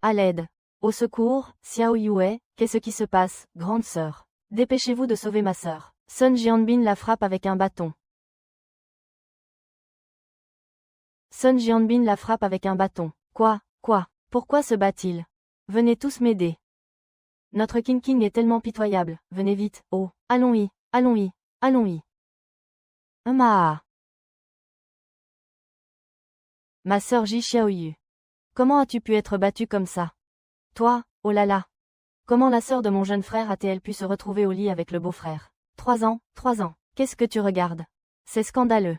À l'aide. Au secours, Xiao Yue, qu'est-ce qui se passe, grande sœur? Dépêchez-vous de sauver ma sœur. Sun Jianbin la frappe avec un bâton. Sun Jianbin la frappe avec un bâton. Quoi? Pourquoi se bat-il? Venez tous m'aider. Notre King est tellement pitoyable, venez vite, oh, allons-y. Ah. Ma sœur Ji Xiaoyu. Comment as-tu pu être battue comme ça? Toi, oh là là. Comment la sœur de mon jeune frère a-t-elle pu se retrouver au lit avec le beau-frère? 3 ans. Qu'est-ce que tu regardes? C'est scandaleux.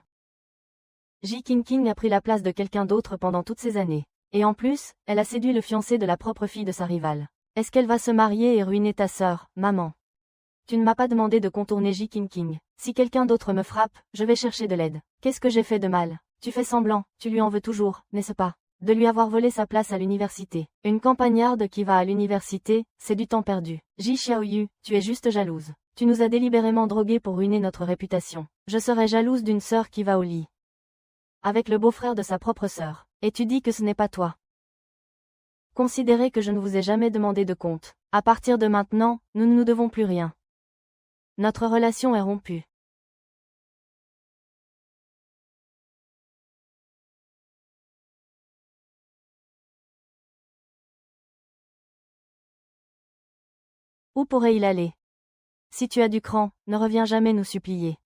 Ji King a pris la place de quelqu'un d'autre pendant toutes ces années. Et en plus, elle a séduit le fiancé de la propre fille de sa rivale. Est-ce qu'elle va se marier et ruiner ta sœur, maman? Tu ne m'as pas demandé de contourner Ji King. Si quelqu'un d'autre me frappe, je vais chercher de l'aide. Qu'est-ce que j'ai fait de mal? Tu fais semblant, tu lui en veux toujours, n'est-ce pas? De lui avoir volé sa place à l'université. Une campagnarde qui va à l'université, c'est du temps perdu. Ji Xiaoyu, tu es juste jalouse. Tu nous as délibérément drogués pour ruiner notre réputation. Je serais jalouse d'une sœur qui va au lit avec le beau-frère de sa propre sœur. Et tu dis que ce n'est pas toi. Considérez que je ne vous ai jamais demandé de compte. À partir de maintenant, nous ne nous devons plus rien. Notre relation est rompue. Où pourrait-il aller? Si tu as du cran, ne reviens jamais nous supplier.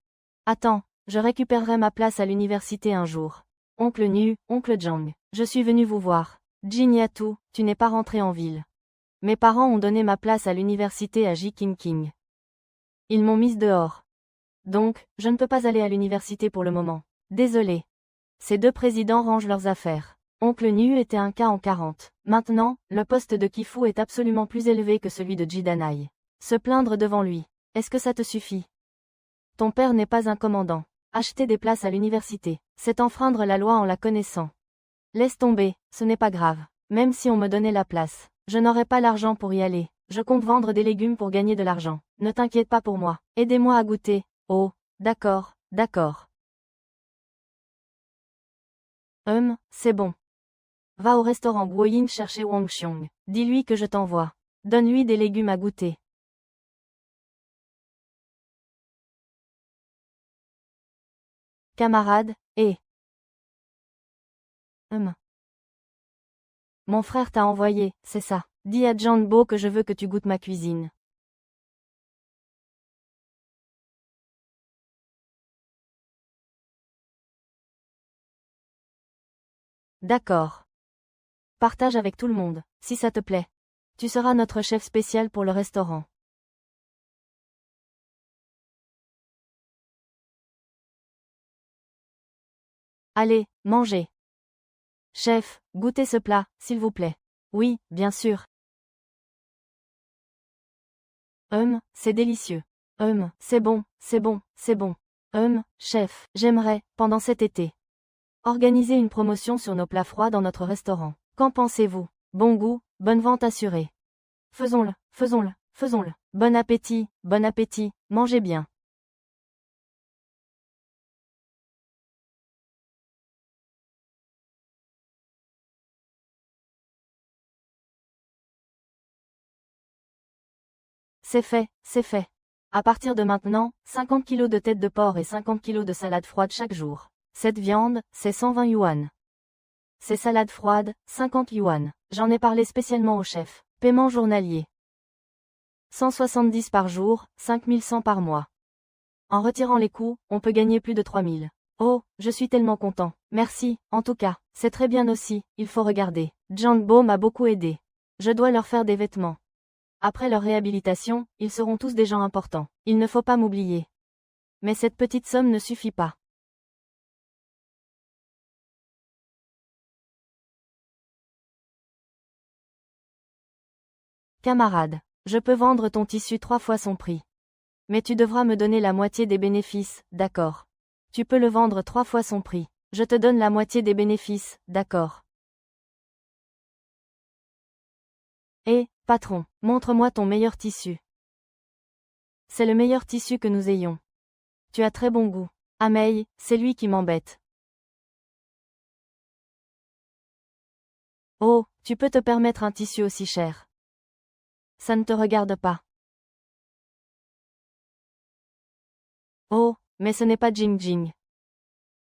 Attends, je récupérerai ma place à l'université un jour. Oncle Nu, oncle Zhang, je suis venu vous voir. Jin Yatu, tu n'es pas rentré en ville. Mes parents ont donné ma place à l'université à Ji King. Ils m'ont mise dehors. Donc, je ne peux pas aller à l'université pour le moment. Désolé. Ces deux présidents rangent leurs affaires. Oncle Nu était un cas en 40. Maintenant, le poste de Kifu est absolument plus élevé que celui de Jidanai. Se plaindre devant lui. Est-ce que ça te suffit? Ton père n'est pas un commandant. Acheter des places à l'université, c'est enfreindre la loi en la connaissant. Laisse tomber, ce n'est pas grave. Même si on me donnait la place, je n'aurais pas l'argent pour y aller. Je compte vendre des légumes pour gagner de l'argent. Ne t'inquiète pas pour moi. Aidez-moi à goûter. Oh, d'accord. C'est bon. Va au restaurant Guoyin chercher Wang Xiong. Dis-lui que je t'envoie. Donne-lui des légumes à goûter. Camarade, Mon frère t'a envoyé, c'est ça. Dis à Janbo que je veux que tu goûtes ma cuisine. D'accord. Partage avec tout le monde, si ça te plaît. Tu seras notre chef spécial pour le restaurant. Allez, mangez. Chef, goûtez ce plat, s'il vous plaît. Oui, bien sûr. C'est délicieux. C'est bon. Chef, j'aimerais, pendant cet été, organiser une promotion sur nos plats froids dans notre restaurant. Qu'en pensez-vous? Bon goût, bonne vente assurée. Faisons-le. Bon appétit, mangez bien. C'est fait. À partir de maintenant, 50 kg de tête de porc et 50 kg de salade froide chaque jour. Cette viande, c'est 120 yuan. Ces salades froides, 50 yuan. J'en ai parlé spécialement au chef. Paiement journalier. 170 par jour, 5100 par mois. En retirant les coûts, on peut gagner plus de 3000. Oh, je suis tellement content. Merci, en tout cas. C'est très bien aussi, il faut regarder. Jangbo m'a beaucoup aidé. Je dois leur faire des vêtements. Après leur réhabilitation, ils seront tous des gens importants. Il ne faut pas m'oublier. Mais cette petite somme ne suffit pas. Camarade, je peux vendre ton tissu 3 fois son prix. Mais tu devras me donner la moitié des bénéfices, d'accord. Tu peux le vendre 3 fois son prix. Je te donne la moitié des bénéfices, d'accord. Patron, montre-moi ton meilleur tissu. C'est le meilleur tissu que nous ayons. Tu as très bon goût. Amei, c'est lui qui m'embête. Oh, tu peux te permettre un tissu aussi cher. Ça ne te regarde pas. Oh, mais ce n'est pas Jing Jing.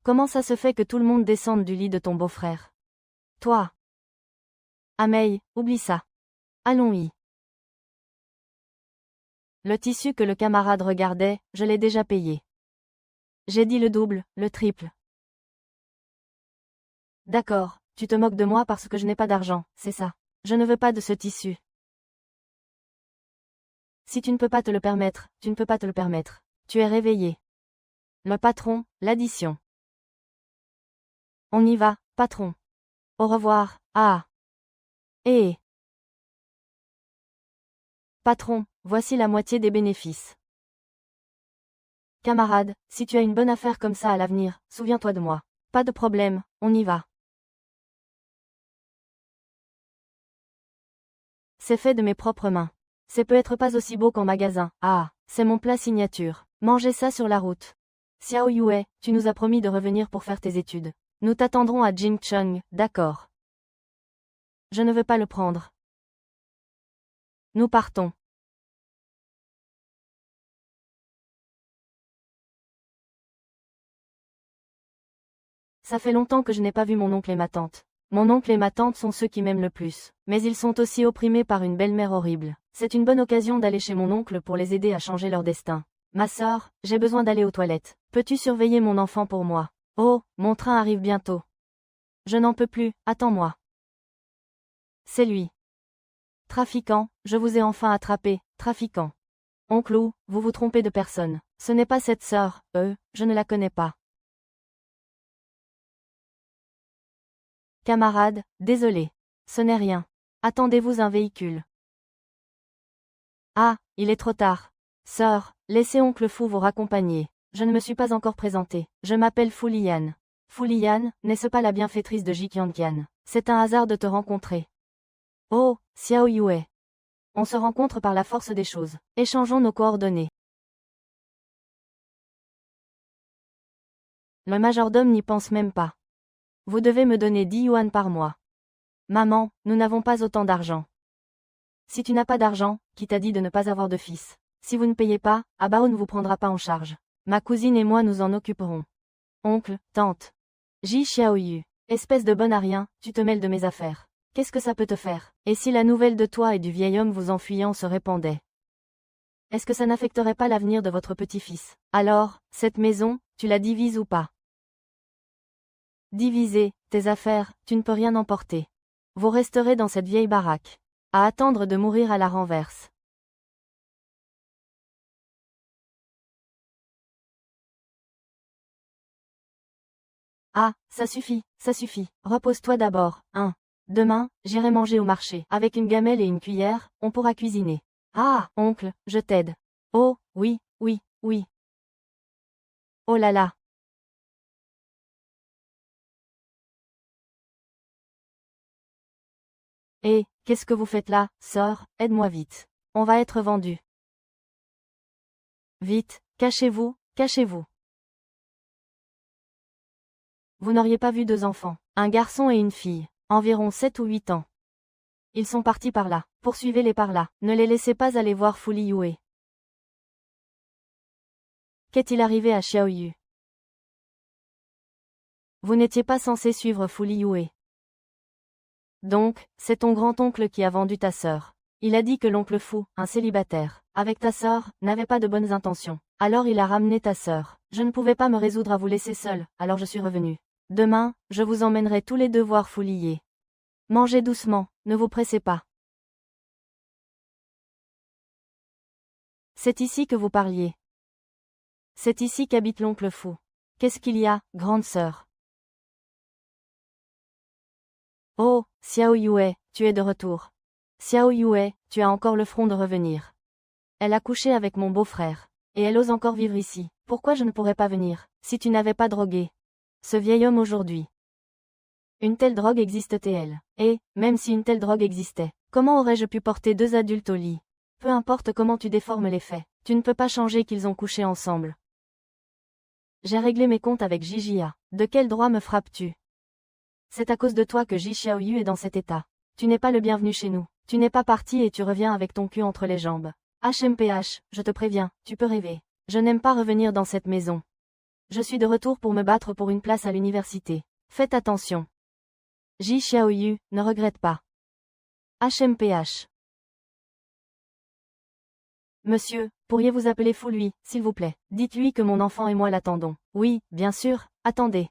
Comment ça se fait que tout le monde descende du lit de ton beau-frère? Toi. Amei, oublie ça. Allons-y. Le tissu que le camarade regardait, je l'ai déjà payé. J'ai dit le double, le triple. D'accord, tu te moques de moi parce que je n'ai pas d'argent, c'est ça. Je ne veux pas de ce tissu. Si tu ne peux pas te le permettre, tu ne peux pas te le permettre. Tu es réveillé. Le patron, l'addition. On y va, patron. Au revoir, ah. Eh. Patron, voici la moitié des bénéfices. Camarade, si tu as une bonne affaire comme ça à l'avenir, souviens-toi de moi. Pas de problème, on y va. C'est fait de mes propres mains. C'est peut-être pas aussi beau qu'en magasin. Ah, c'est mon plat signature. Mangez ça sur la route. Xiao Yue, tu nous as promis de revenir pour faire tes études. Nous t'attendrons à Jingcheng, d'accord. Je ne veux pas le prendre. Nous partons. Ça fait longtemps que je n'ai pas vu mon oncle et ma tante. Mon oncle et ma tante sont ceux qui m'aiment le plus, mais ils sont aussi opprimés par une belle-mère horrible. C'est une bonne occasion d'aller chez mon oncle pour les aider à changer leur destin. Ma sœur, j'ai besoin d'aller aux toilettes. Peux-tu surveiller mon enfant pour moi? Oh, mon train arrive bientôt. Je n'en peux plus, attends-moi. C'est lui. Trafiquant, je vous ai enfin attrapé, trafiquant. Oncle Ou, vous vous trompez de personne. Ce n'est pas cette sœur, je ne la connais pas. Camarade, désolé. Ce n'est rien. Attendez-vous un véhicule. Ah, il est trop tard. Sœur, laissez oncle Fou vous raccompagner. Je ne me suis pas encore présenté. Je m'appelle Fu Lian. Fu Lian, n'est-ce pas la bienfaitrice de Jiqianqian? C'est un hasard de te rencontrer. Oh, Xiao Yue. On se rencontre par la force des choses. Échangeons nos coordonnées. Le majordome n'y pense même pas. Vous devez me donner 10 yuan par mois. Maman, nous n'avons pas autant d'argent. Si tu n'as pas d'argent, qui t'a dit de ne pas avoir de fils? Si vous ne payez pas, Abao ne vous prendra pas en charge. Ma cousine et moi nous en occuperons. Oncle, tante. Ji Xiaoyu. Espèce de bon à rien, tu te mêles de mes affaires. Qu'est-ce que ça peut te faire? Et si la nouvelle de toi et du vieil homme vous enfuyant se répandait? Est-ce que ça n'affecterait pas l'avenir de votre petit-fils? Alors, cette maison, tu la divises ou pas? Diviser, tes affaires, tu ne peux rien emporter. Vous resterez dans cette vieille baraque. À attendre de mourir à la renverse. Ah, ça suffit, repose-toi d'abord, hein. Demain, j'irai manger au marché. Avec une gamelle et une cuillère, on pourra cuisiner. Ah, oncle, je t'aide. Oh, oui, oui, oui. Oh là là. Eh, qu'est-ce que vous faites là, sœur, aide-moi vite. On va être vendus. Vite, cachez-vous, cachez-vous. Vous n'auriez pas vu 2 enfants, un garçon et une fille, environ 7 ou 8 ans. Ils sont partis par là, poursuivez-les par là, ne les laissez pas aller voir Fu Liyue. Qu'est-il arrivé à Xiaoyu? Vous n'étiez pas censé suivre Fu Liyue. Donc, c'est ton grand-oncle qui a vendu ta sœur. Il a dit que l'oncle Fou, un célibataire, avec ta sœur, n'avait pas de bonnes intentions. Alors il a ramené ta sœur. Je ne pouvais pas me résoudre à vous laisser seul, alors je suis revenu. Demain, je vous emmènerai tous les deux voir Fu Liyue. Mangez doucement, ne vous pressez pas. C'est ici que vous parliez. C'est ici qu'habite l'oncle Fou. Qu'est-ce qu'il y a, grande sœur? Oh, Xiao Yue, tu es de retour. Xiao Yue, tu as encore le front de revenir. Elle a couché avec mon beau-frère. Et elle ose encore vivre ici. Pourquoi je ne pourrais pas venir, si tu n'avais pas drogué ce vieil homme aujourd'hui? Une telle drogue existe-t-elle? Et, même si une telle drogue existait, comment aurais-je pu porter 2 adultes au lit? Peu importe comment tu déformes les faits, tu ne peux pas changer qu'ils ont couché ensemble. J'ai réglé mes comptes avec Gigia. De quel droit me frappes-tu? C'est à cause de toi que Ji Xiaoyu est dans cet état. Tu n'es pas le bienvenu chez nous. Tu n'es pas parti et tu reviens avec ton cul entre les jambes. HMPH, je te préviens, tu peux rêver. Je n'aime pas revenir dans cette maison. Je suis de retour pour me battre pour une place à l'université. Faites attention. Ji Xiaoyu, ne regrette pas. HMPH. Monsieur, pourriez-vous appeler Fu Lui, s'il vous plaît. Dites-lui que mon enfant et moi l'attendons. Oui, bien sûr, attendez.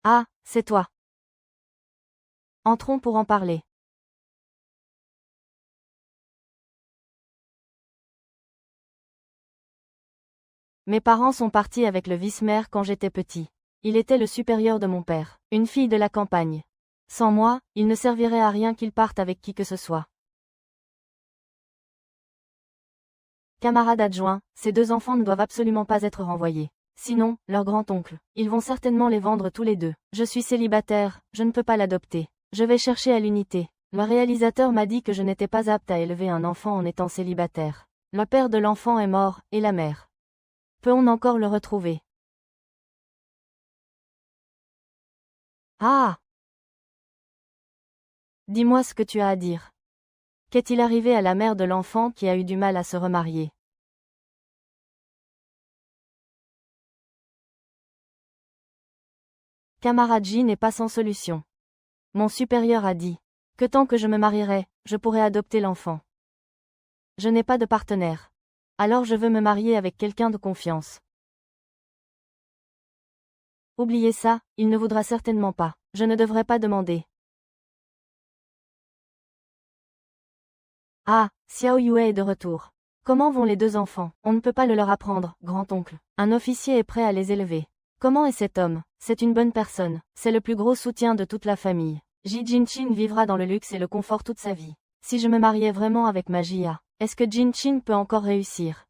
Ah, c'est toi. Entrons pour en parler. Mes parents sont partis avec le vice-maire quand j'étais petit. Il était le supérieur de mon père, une fille de la campagne. Sans moi, il ne servirait à rien qu'il parte avec qui que ce soit. Camarade adjoint, ces 2 enfants ne doivent absolument pas être renvoyés. Sinon, leur grand-oncle, ils vont certainement les vendre tous les 2. Je suis célibataire, je ne peux pas l'adopter. Je vais chercher à l'unité. Le réalisateur m'a dit que je n'étais pas apte à élever un enfant en étant célibataire. Le père de l'enfant est mort, et la mère. Peut-on encore le retrouver? Ah! Dis-moi ce que tu as à dire. Qu'est-il arrivé à la mère de l'enfant qui a eu du mal à se remarier? Camarade J n'est pas sans solution. Mon supérieur a dit que tant que je me marierai, je pourrai adopter l'enfant. Je n'ai pas de partenaire. Alors je veux me marier avec quelqu'un de confiance. Oubliez ça, il ne voudra certainement pas. Je ne devrais pas demander. Ah, Xiao Yue est de retour. Comment vont les 2 enfants? On ne peut pas le leur apprendre, grand-oncle. Un officier est prêt à les élever. Comment est cet homme? C'est une bonne personne. C'est le plus gros soutien de toute la famille. Ji Jinqing vivra dans le luxe et le confort toute sa vie. Si je me mariais vraiment avec ma Jia, est-ce que Jinqing peut encore réussir?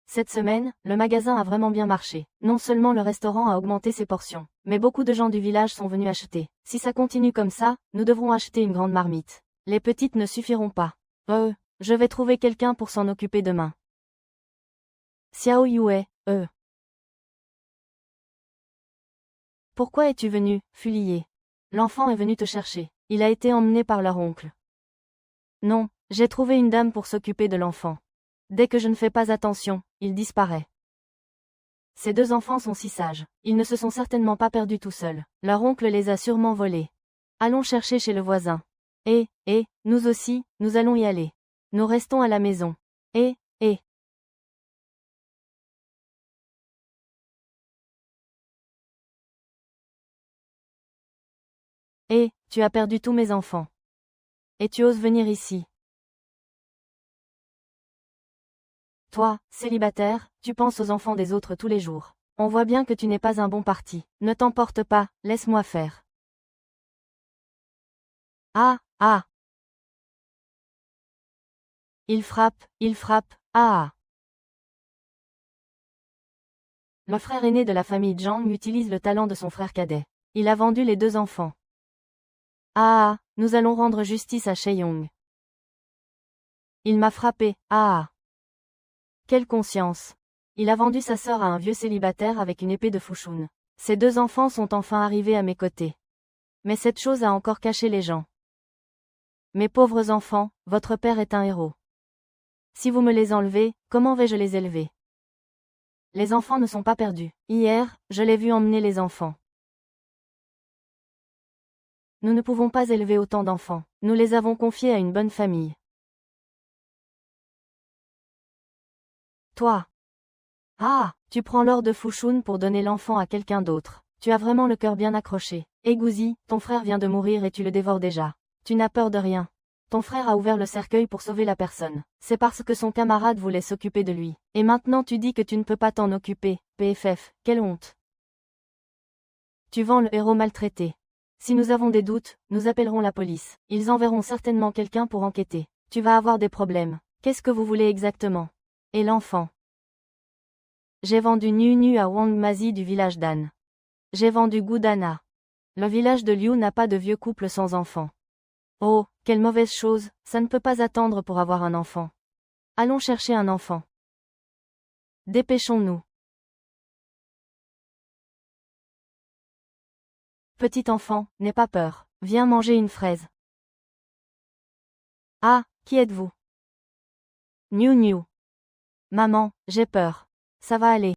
Cette semaine, le magasin a vraiment bien marché. Non seulement le restaurant a augmenté ses portions, mais beaucoup de gens du village sont venus acheter. Si ça continue comme ça, nous devrons acheter une grande marmite. Les petites ne suffiront pas. Je vais trouver quelqu'un pour s'en occuper demain. Xiao Yue, Pourquoi es-tu venu, Fulier? L'enfant est venu te chercher. Il a été emmené par leur oncle. Non, j'ai trouvé une dame pour s'occuper de l'enfant. Dès que je ne fais pas attention, il disparaît. Ces 2 enfants sont si sages. Ils ne se sont certainement pas perdus tout seuls. Leur oncle les a sûrement volés. Allons chercher chez le voisin. Nous aussi, nous allons y aller. Nous restons à la maison. Tu as perdu tous mes enfants. Et tu oses venir ici. Toi, célibataire, tu penses aux enfants des autres tous les jours. On voit bien que tu n'es pas un bon parti. Ne t'emporte pas, laisse-moi faire. Ah. Il frappe, ah. Le frère aîné de la famille Zhang utilise le talent de son frère cadet. Il a vendu les 2 enfants. Ah, nous allons rendre justice à Sheyong. Il m'a frappé, ah. Quelle conscience. Il a vendu sa sœur à un vieux célibataire avec une épée de Fushun. Ces 2 enfants sont enfin arrivés à mes côtés. Mais cette chose a encore caché les gens. Mes pauvres enfants, votre père est un héros. Si vous me les enlevez, comment vais-je les élever? Les enfants ne sont pas perdus. Hier, je l'ai vu emmener les enfants. Nous ne pouvons pas élever autant d'enfants. Nous les avons confiés à une bonne famille. Toi. Ah, tu prends l'or de Fushun pour donner l'enfant à quelqu'un d'autre. Tu as vraiment le cœur bien accroché. Gouzi, ton frère vient de mourir et tu le dévores déjà. Tu n'as peur de rien. Ton frère a ouvert le cercueil pour sauver la personne. C'est parce que son camarade voulait s'occuper de lui. Et maintenant tu dis que tu ne peux pas t'en occuper. PFF, quelle honte. Tu vends le héros maltraité. Si nous avons des doutes, nous appellerons la police. Ils enverront certainement quelqu'un pour enquêter. Tu vas avoir des problèmes. Qu'est-ce que vous voulez exactement? Et l'enfant? J'ai vendu Nu à Wang Mazi du village d'An. J'ai vendu Gudana. Le village de Liu n'a pas de vieux couple sans enfant. Oh, quelle mauvaise chose, ça ne peut pas attendre pour avoir un enfant. Allons chercher un enfant. Dépêchons-nous. Petit enfant, n'aie pas peur. Viens manger une fraise. Ah, qui êtes-vous? Niou niou. Maman, j'ai peur. Ça va aller.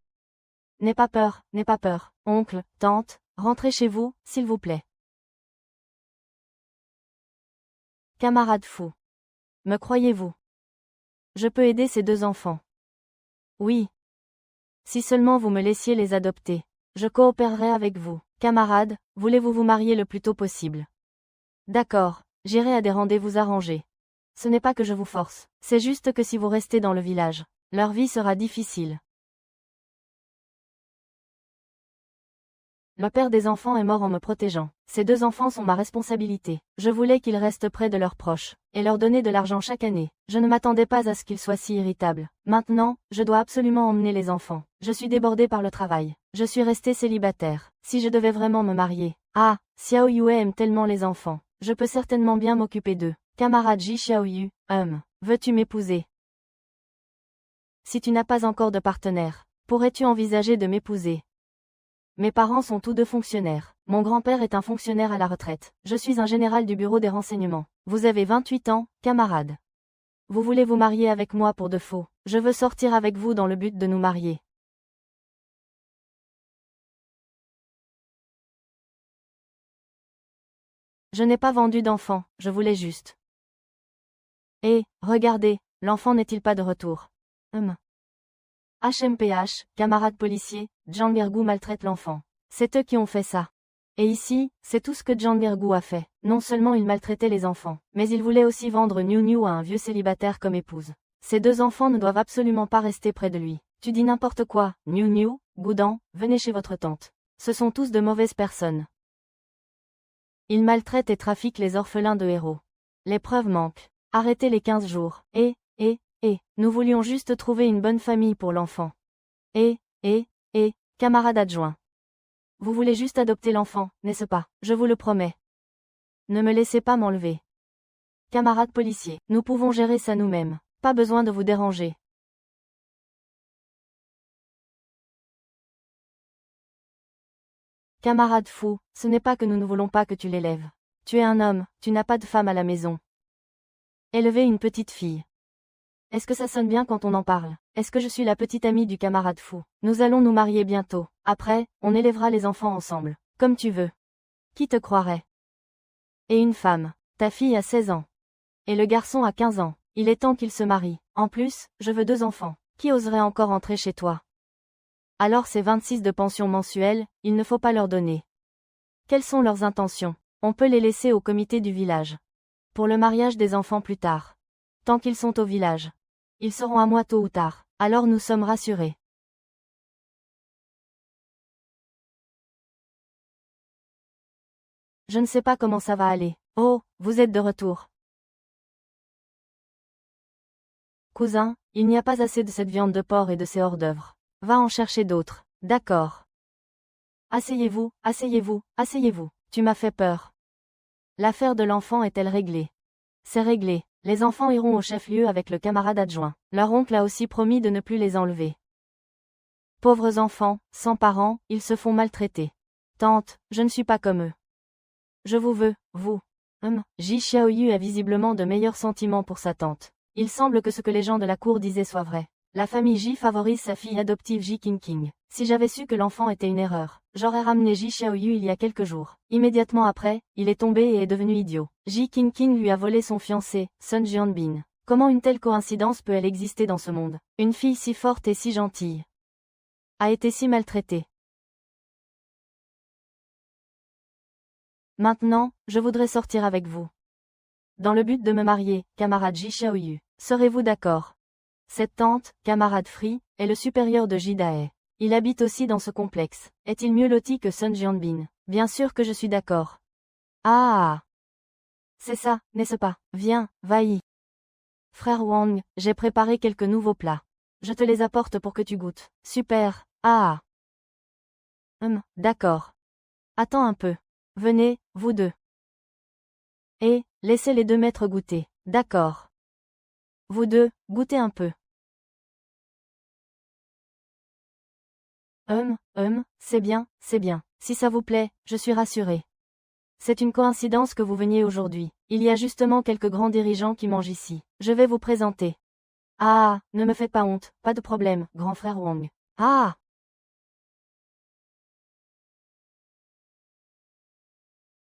N'aie pas peur, n'aie pas peur. Oncle, tante, rentrez chez vous, s'il vous plaît. Camarade fou. Me croyez-vous? Je peux aider ces deux enfants. Oui. Si seulement vous me laissiez les adopter. Je coopérerai avec vous. Camarade, voulez-vous vous marier le plus tôt possible? D'accord, j'irai à des rendez-vous arrangés. Ce n'est pas que je vous force, c'est juste que si vous restez dans le village, leur vie sera difficile. Le père des enfants est mort en me protégeant. Ces deux enfants sont ma responsabilité. Je voulais qu'ils restent près de leurs proches, et leur donner de l'argent chaque année. Je ne m'attendais pas à ce qu'ils soient si irritables. Maintenant, je dois absolument emmener les enfants. Je suis débordée par le travail. Je suis restée célibataire. Si je devais vraiment me marier. Ah, Xiao Yue aime tellement les enfants. Je peux certainement bien m'occuper d'eux. Camarade Ji Xiaoyu, veux-tu m'épouser? Si tu n'as pas encore de partenaire, pourrais-tu envisager de m'épouser? Mes parents sont tous deux fonctionnaires. Mon grand-père est un fonctionnaire à la retraite. Je suis un général du bureau des renseignements. Vous avez 28 ans, camarade. Vous voulez vous marier avec moi pour de faux. Je veux sortir avec vous dans le but de nous marier. Je n'ai pas vendu d'enfant, je voulais juste. Et, regardez, l'enfant n'est-il pas de retour? HMPH, camarade policier, Djangergu maltraite l'enfant. C'est eux qui ont fait ça. Et ici, c'est tout ce que Djangergu a fait. Non seulement il maltraitait les enfants, mais il voulait aussi vendre Niu Niu à un vieux célibataire comme épouse. Ces deux enfants ne doivent absolument pas rester près de lui. Tu dis n'importe quoi, Niu Niu, Goudan, venez chez votre tante. Ce sont tous de mauvaises personnes. Ils maltraitent et trafiquent les orphelins de héros. Les preuves manquent. Arrêtez les 15 jours. Nous voulions juste trouver une bonne famille pour l'enfant. Camarade adjoint. Vous voulez juste adopter l'enfant, n'est-ce pas? Je vous le promets. Ne me laissez pas m'enlever. Camarade policier, nous pouvons gérer ça nous-mêmes. Pas besoin de vous déranger. Camarade fou, ce n'est pas que nous ne voulons pas que tu l'élèves. Tu es un homme, tu n'as pas de femme à la maison. Élever une petite fille. Est-ce que ça sonne bien quand on en parle? Est-ce que je suis la petite amie du camarade fou? Nous allons nous marier bientôt. Après, on élèvera les enfants ensemble. Comme tu veux. Qui te croirait? Et une femme. Ta fille a 16 ans. Et le garçon a 15 ans. Il est temps qu'ils se marient. En plus, je veux 2 enfants. Qui oserait encore entrer chez toi? Alors ces 26 de pension mensuelle, il ne faut pas leur donner. Quelles sont leurs intentions? On peut les laisser au comité du village. Pour le mariage des enfants plus tard. Tant qu'ils sont au village. Ils seront à moi tôt ou tard, alors nous sommes rassurés. Je ne sais pas comment ça va aller. Oh, vous êtes de retour. Cousin, il n'y a pas assez de cette viande de porc et de ces hors-d'œuvre. Va en chercher d'autres. D'accord. Asseyez-vous, asseyez-vous, asseyez-vous. Tu m'as fait peur. L'affaire de l'enfant est-elle réglée? C'est réglé. Les enfants iront au chef-lieu avec le camarade adjoint. Leur oncle a aussi promis de ne plus les enlever. Pauvres enfants, sans parents, ils se font maltraiter. Tante, je ne suis pas comme eux. Je vous veux, vous. Ji Xiaoyu a visiblement de meilleurs sentiments pour sa tante. Il semble que ce que les gens de la cour disaient soit vrai. La famille Ji favorise sa fille adoptive Ji Qingqing. Si j'avais su que l'enfant était une erreur, j'aurais ramené Ji Xiaoyu il y a quelques jours. Immédiatement après, il est tombé et est devenu idiot. Ji Qingqing lui a volé son fiancé, Sun Jianbin. Comment une telle coïncidence peut-elle exister dans ce monde? Une fille si forte et si gentille a été si maltraitée. Maintenant, je voudrais sortir avec vous. Dans le but de me marier, camarade Ji Xiaoyu. Serez-vous d'accord? Cette tante, camarade Free, est le supérieur de Jidae. Il habite aussi dans ce complexe. Est-il mieux loti que Sun Jianbin? Bien sûr que je suis d'accord. Ah! C'est ça, n'est-ce pas? Viens, va-y. Frère Wang, j'ai préparé quelques nouveaux plats. Je te les apporte pour que tu goûtes. Super, ah! D'accord. Attends un peu. Venez, vous deux. Et, laissez les deux maîtres goûter. D'accord. Vous deux, goûtez un peu. C'est bien, c'est bien. Si ça vous plaît, je suis rassurée. C'est une coïncidence que vous veniez aujourd'hui. Il y a justement quelques grands dirigeants qui mangent ici. Je vais vous présenter. Ah, ne me faites pas honte, pas de problème, grand frère Wang. Ah!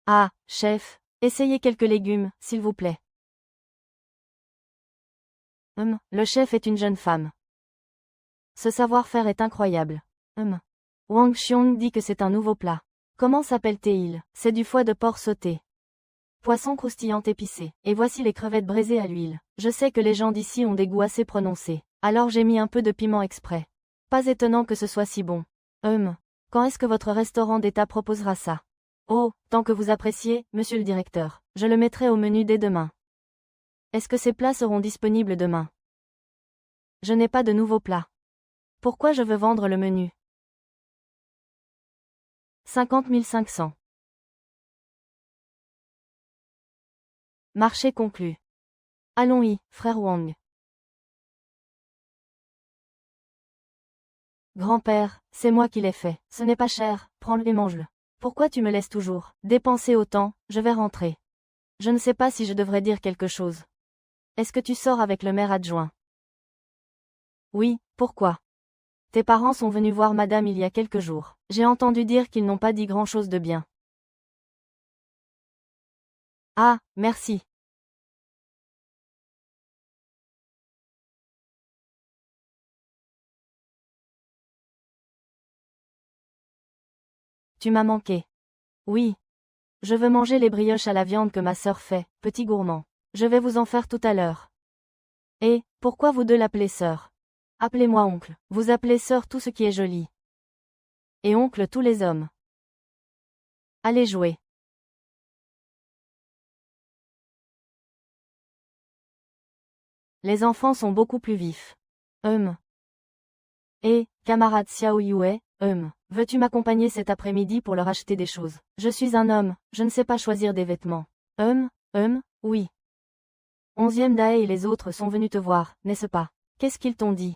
Ah, chef, essayez quelques légumes, s'il vous plaît. Le chef est une jeune femme. Ce savoir-faire est incroyable. Wang Xiong dit que c'est un nouveau plat. Comment s'appelle-t-il? C'est du foie de porc sauté. Poisson croustillant épicé. Et voici les crevettes braisées à l'huile. Je sais que les gens d'ici ont des goûts assez prononcés. Alors j'ai mis un peu de piment exprès. Pas étonnant que ce soit si bon. Quand est-ce que votre restaurant d'État proposera ça? Oh, tant que vous appréciez, monsieur le directeur. Je le mettrai au menu dès demain. Est-ce que ces plats seront disponibles demain? Je n'ai pas de nouveaux plats. Pourquoi je veux vendre le menu? 50 500. Marché conclu. Allons-y, frère Wang. Grand-père, c'est moi qui l'ai fait. Ce n'est pas cher, prends-le et mange-le. Pourquoi tu me laisses toujours dépenser autant? Je vais rentrer. Je ne sais pas si je devrais dire quelque chose. Est-ce que tu sors avec le maire adjoint? Oui, pourquoi? Tes parents sont venus voir madame il y a quelques jours. J'ai entendu dire qu'ils n'ont pas dit grand-chose de bien. Ah, merci. Tu m'as manqué. Oui. Je veux manger les brioches à la viande que ma sœur fait, petit gourmand. Je vais vous en faire tout à l'heure. Et, pourquoi vous deux l'appelez sœur? Appelez-moi oncle. Vous appelez sœur tout ce qui est joli. Et oncle tous les hommes. Allez jouer. Les enfants sont beaucoup plus vifs. Et, camarade Xiao Yue, veux-tu m'accompagner cet après-midi pour leur acheter des choses? Je suis un homme, je ne sais pas choisir des vêtements. Oui. 11e Dae et les autres sont venus te voir, n'est-ce pas? Qu'est-ce qu'ils t'ont dit?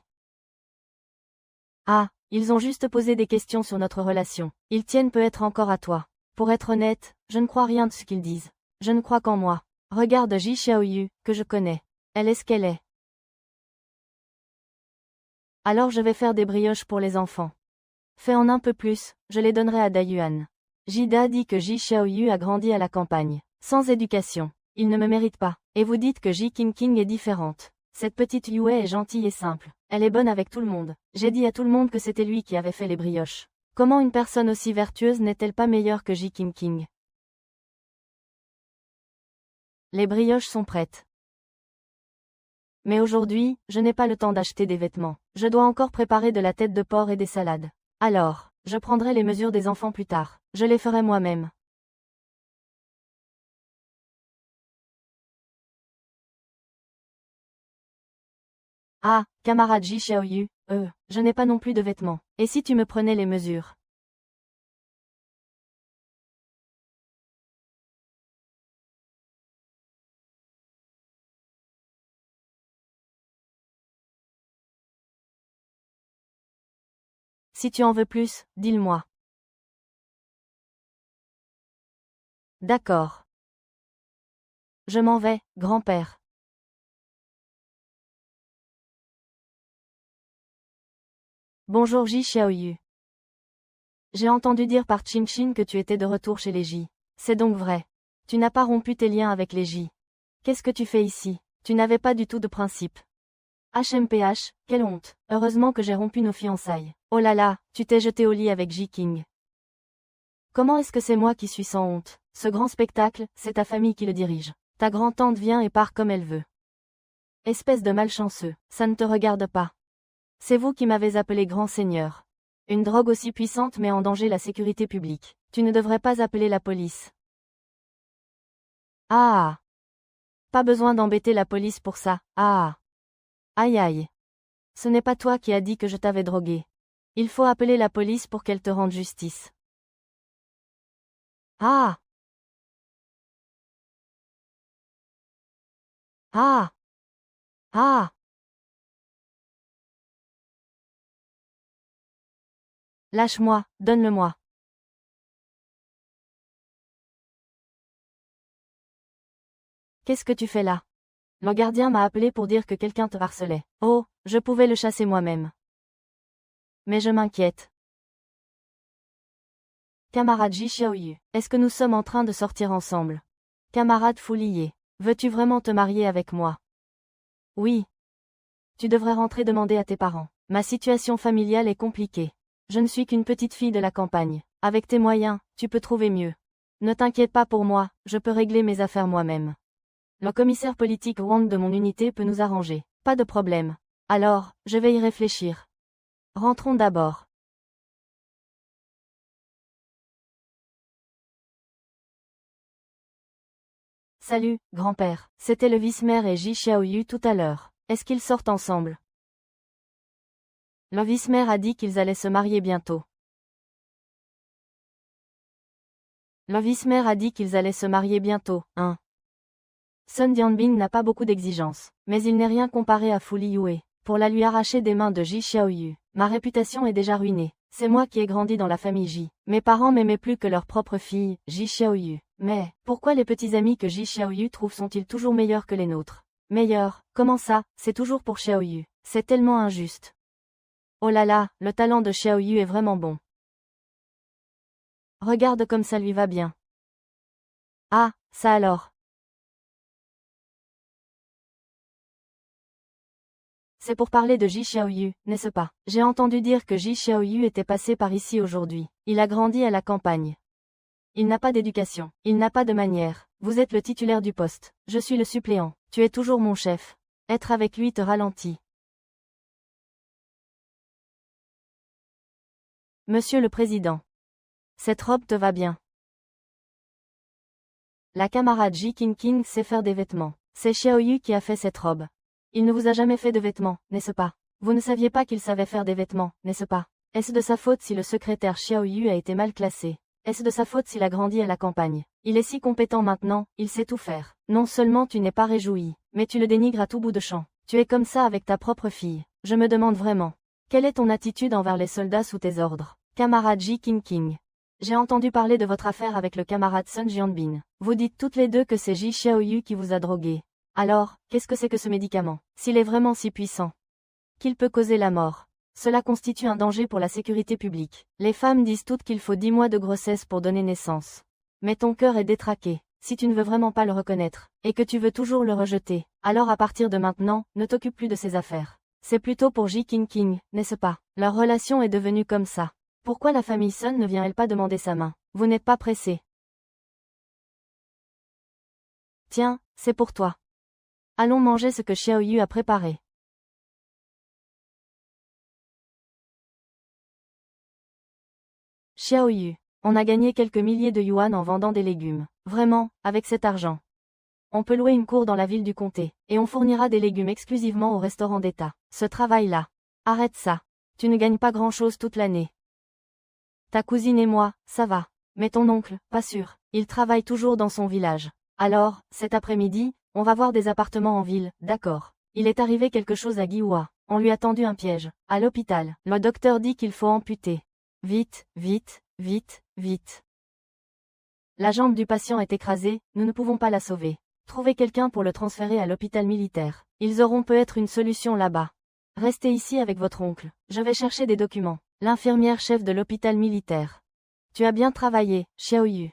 Ah, ils ont juste posé des questions sur notre relation. Ils tiennent peut-être encore à toi. Pour être honnête, je ne crois rien de ce qu'ils disent. Je ne crois qu'en moi. Regarde Ji Xiaoyu, que je connais. Elle est ce qu'elle est. Alors je vais faire des brioches pour les enfants. Fais en un peu plus, je les donnerai à Dayuan. Jida dit que Ji Xiaoyu a grandi à la campagne, sans éducation. Il ne me mérite pas. Et vous dites que Ji King est différente. Cette petite Yue est gentille et simple. Elle est bonne avec tout le monde. J'ai dit à tout le monde que c'était lui qui avait fait les brioches. Comment une personne aussi vertueuse n'est-elle pas meilleure que Ji King? Les brioches sont prêtes. Mais aujourd'hui, je n'ai pas le temps d'acheter des vêtements. Je dois encore préparer de la tête de porc et des salades. Alors, je prendrai les mesures des enfants plus tard. Je les ferai moi-même. Ah, camarade Ji Xiaoyu, je n'ai pas non plus de vêtements. Et si tu me prenais les mesures? Si tu en veux plus, dis-le-moi. D'accord. Je m'en vais, grand-père. Bonjour Ji Xiaoyu. J'ai entendu dire par Chin Chin que tu étais de retour chez les Ji. C'est donc vrai. Tu n'as pas rompu tes liens avec les Ji. Qu'est-ce que tu fais ici? Tu n'avais pas du tout de principe. HMPH, quelle honte. Heureusement que j'ai rompu nos fiançailles. Oh là là, tu t'es jeté au lit avec Ji King. Comment est-ce que c'est moi qui suis sans honte? Ce grand spectacle, c'est ta famille qui le dirige. Ta grand-tante vient et part comme elle veut. Espèce de malchanceux, ça ne te regarde pas. C'est vous qui m'avez appelé grand seigneur. Une drogue aussi puissante met en danger la sécurité publique. Tu ne devrais pas appeler la police. Ah! Pas besoin d'embêter la police pour ça. Ah! Aïe aïe. Ce n'est pas toi qui as dit que je t'avais drogué. Il faut appeler la police pour qu'elle te rende justice. Ah! Ah! Ah! Lâche-moi, donne-le-moi. Qu'est-ce que tu fais là? Le gardien m'a appelé pour dire que quelqu'un te harcelait. Oh, je pouvais le chasser moi-même. Mais je m'inquiète. Camarade Ji Xiaoyu, est-ce que nous sommes en train de sortir ensemble? Camarade Foulier, veux-tu vraiment te marier avec moi? Oui. Tu devrais rentrer demander à tes parents. Ma situation familiale est compliquée. Je ne suis qu'une petite fille de la campagne. Avec tes moyens, tu peux trouver mieux. Ne t'inquiète pas pour moi, je peux régler mes affaires moi-même. Le commissaire politique Wang de mon unité peut nous arranger. Pas de problème. Alors, je vais y réfléchir. Rentrons d'abord. Salut, grand-père. C'était le vice-maire et Ji Xiaoyu tout à l'heure. Est-ce qu'ils sortent ensemble? Le vice-maire a dit qu'ils allaient se marier bientôt. Le vice-maire a dit qu'ils allaient se marier bientôt, hein. Sun Dianbing n'a pas beaucoup d'exigences, mais il n'est rien comparé à Fu Liyue. Pour la lui arracher des mains de Ji Xiaoyu, ma réputation est déjà ruinée. C'est moi qui ai grandi dans la famille Ji. Mes parents m'aimaient plus que leur propre fille, Ji Xiaoyu. Mais, pourquoi les petits amis que Ji Xiaoyu trouve sont-ils toujours meilleurs que les nôtres? Meilleurs? Comment ça? C'est toujours pour Xiaoyu. C'est tellement injuste. Oh là là, le talent de Xiaoyu est vraiment bon. Regarde comme ça lui va bien. Ah, ça alors. C'est pour parler de Ji Xiaoyu, n'est-ce pas? J'ai entendu dire que Ji Xiaoyu était passé par ici aujourd'hui. Il a grandi à la campagne. Il n'a pas d'éducation. Il n'a pas de manières. Vous êtes le titulaire du poste. Je suis le suppléant. Tu es toujours mon chef. Être avec lui te ralentit. Monsieur le Président. Cette robe te va bien. La camarade Ji Qingqing sait faire des vêtements. C'est Xiaoyu qui a fait cette robe. Il ne vous a jamais fait de vêtements, n'est-ce pas? Vous ne saviez pas qu'il savait faire des vêtements, n'est-ce pas? Est-ce de sa faute si le secrétaire Xiaoyu a été mal classé? Est-ce de sa faute s'il a grandi à la campagne? Il est si compétent maintenant, il sait tout faire. Non seulement tu n'es pas réjoui, mais tu le dénigres à tout bout de champ. Tu es comme ça avec ta propre fille. Je me demande vraiment. Quelle est ton attitude envers les soldats sous tes ordres? Camarade Ji Qingqing. J'ai entendu parler de votre affaire avec le camarade Sun Jianbin. Vous dites toutes les deux que c'est Ji Xiaoyu qui vous a drogué. Alors, qu'est-ce que c'est que ce médicament? S'il est vraiment si puissant qu'il peut causer la mort, cela constitue un danger pour la sécurité publique. Les femmes disent toutes qu'il faut 10 mois de grossesse pour donner naissance. Mais ton cœur est détraqué. Si tu ne veux vraiment pas le reconnaître, et que tu veux toujours le rejeter, alors à partir de maintenant, ne t'occupe plus de ces affaires. C'est plutôt pour Ji Qingqing, n'est-ce pas? Leur relation est devenue comme ça. Pourquoi la famille Sun ne vient-elle pas demander sa main? Vous n'êtes pas pressé. Tiens, c'est pour toi. Allons manger ce que Xiaoyu a préparé. Xiaoyu, on a gagné quelques milliers de yuan en vendant des légumes. Vraiment, avec cet argent. On peut louer une cour dans la ville du comté, et on fournira des légumes exclusivement au restaurant d'État. Ce travail-là. Arrête ça. Tu ne gagnes pas grand-chose toute l'année. Ta cousine et moi, ça va. Mais ton oncle, pas sûr. Il travaille toujours dans son village. Alors, cet après-midi, on va voir des appartements en ville, d'accord. Il est arrivé quelque chose à Guihua. On lui a tendu un piège. À l'hôpital, le docteur dit qu'il faut amputer. Vite, vite, vite, vite. La jambe du patient est écrasée, nous ne pouvons pas la sauver. Trouvez quelqu'un pour le transférer à l'hôpital militaire. Ils auront peut-être une solution là-bas. Restez ici avec votre oncle. Je vais chercher des documents. L'infirmière chef de l'hôpital militaire. Tu as bien travaillé, Xiaoyu.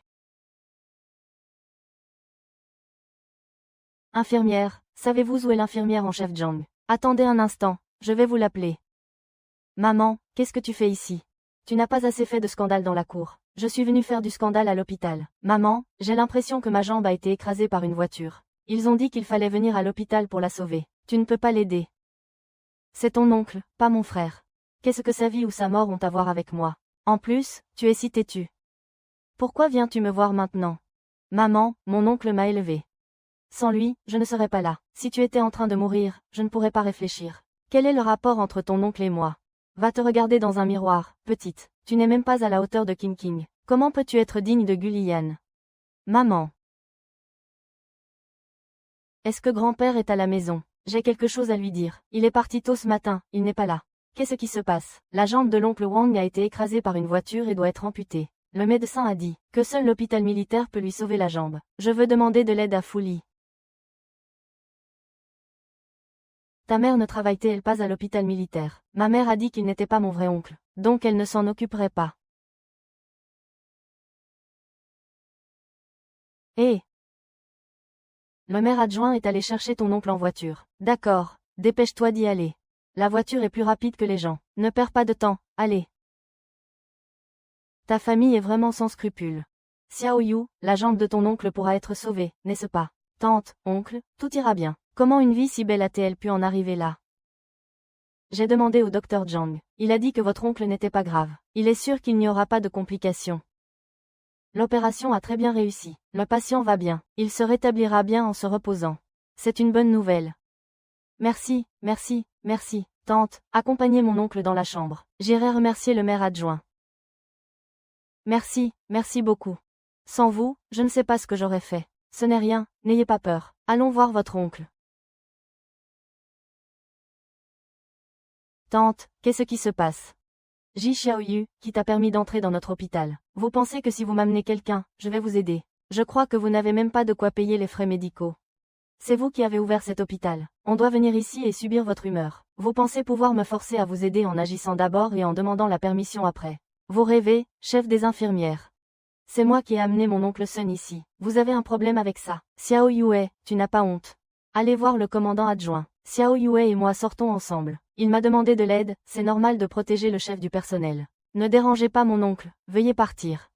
Infirmière, savez-vous où est l'infirmière en chef Zhang? Attendez un instant, je vais vous l'appeler. Maman, qu'est-ce que tu fais ici? Tu n'as pas assez fait de scandale dans la cour. Je suis venue faire du scandale à l'hôpital. Maman, j'ai l'impression que ma jambe a été écrasée par une voiture. Ils ont dit qu'il fallait venir à l'hôpital pour la sauver. Tu ne peux pas l'aider. C'est ton oncle, pas mon frère. Qu'est-ce que sa vie ou sa mort ont à voir avec moi? En plus, tu es si têtu. Pourquoi viens-tu me voir maintenant? Maman, mon oncle m'a élevé. Sans lui, je ne serais pas là. Si tu étais en train de mourir, je ne pourrais pas réfléchir. Quel est le rapport entre ton oncle et moi? Va te regarder dans un miroir, petite. Tu n'es même pas à la hauteur de Qingqing. Comment peux-tu être digne de Guliyan? Maman. Est-ce que grand-père est à la maison? J'ai quelque chose à lui dire. Il est parti tôt ce matin, il n'est pas là. Qu'est-ce qui se passe? La jambe de l'oncle Wang a été écrasée par une voiture et doit être amputée. Le médecin a dit que seul l'hôpital militaire peut lui sauver la jambe. Je veux demander de l'aide à Fuli. Ta mère ne travaille-t-elle pas à l'hôpital militaire? Ma mère a dit qu'il n'était pas mon vrai oncle, donc elle ne s'en occuperait pas. Hé! Le maire adjoint est allé chercher ton oncle en voiture. D'accord, dépêche-toi d'y aller. La voiture est plus rapide que les gens. Ne perds pas de temps, allez. Ta famille est vraiment sans scrupules. Xiao Yu, la jambe de ton oncle pourra être sauvée, n'est-ce pas? Tante, oncle, tout ira bien. Comment une vie si belle a-t-elle pu en arriver là? J'ai demandé au docteur Zhang. Il a dit que votre oncle n'était pas grave. Il est sûr qu'il n'y aura pas de complications. L'opération a très bien réussi. Le patient va bien. Il se rétablira bien en se reposant. C'est une bonne nouvelle. Merci, merci, merci. Tante, accompagnez mon oncle dans la chambre. J'irai remercier le maire adjoint. Merci, merci beaucoup. Sans vous, je ne sais pas ce que j'aurais fait. Ce n'est rien, n'ayez pas peur. Allons voir votre oncle. Tante, qu'est-ce qui se passe? Ji Xiaoyu, qui t'a permis d'entrer dans notre hôpital. Vous pensez que si vous m'amenez quelqu'un, je vais vous aider. Je crois que vous n'avez même pas de quoi payer les frais médicaux. C'est vous qui avez ouvert cet hôpital. On doit venir ici et subir votre humeur. Vous pensez pouvoir me forcer à vous aider en agissant d'abord et en demandant la permission après. Vous rêvez, chef des infirmières. C'est moi qui ai amené mon oncle Sun ici. Vous avez un problème avec ça. Xiao Yue, tu n'as pas honte. Allez voir le commandant adjoint. Xiao Yue et moi sortons ensemble. Il m'a demandé de l'aide, c'est normal de protéger le chef du personnel. Ne dérangez pas mon oncle, veuillez partir.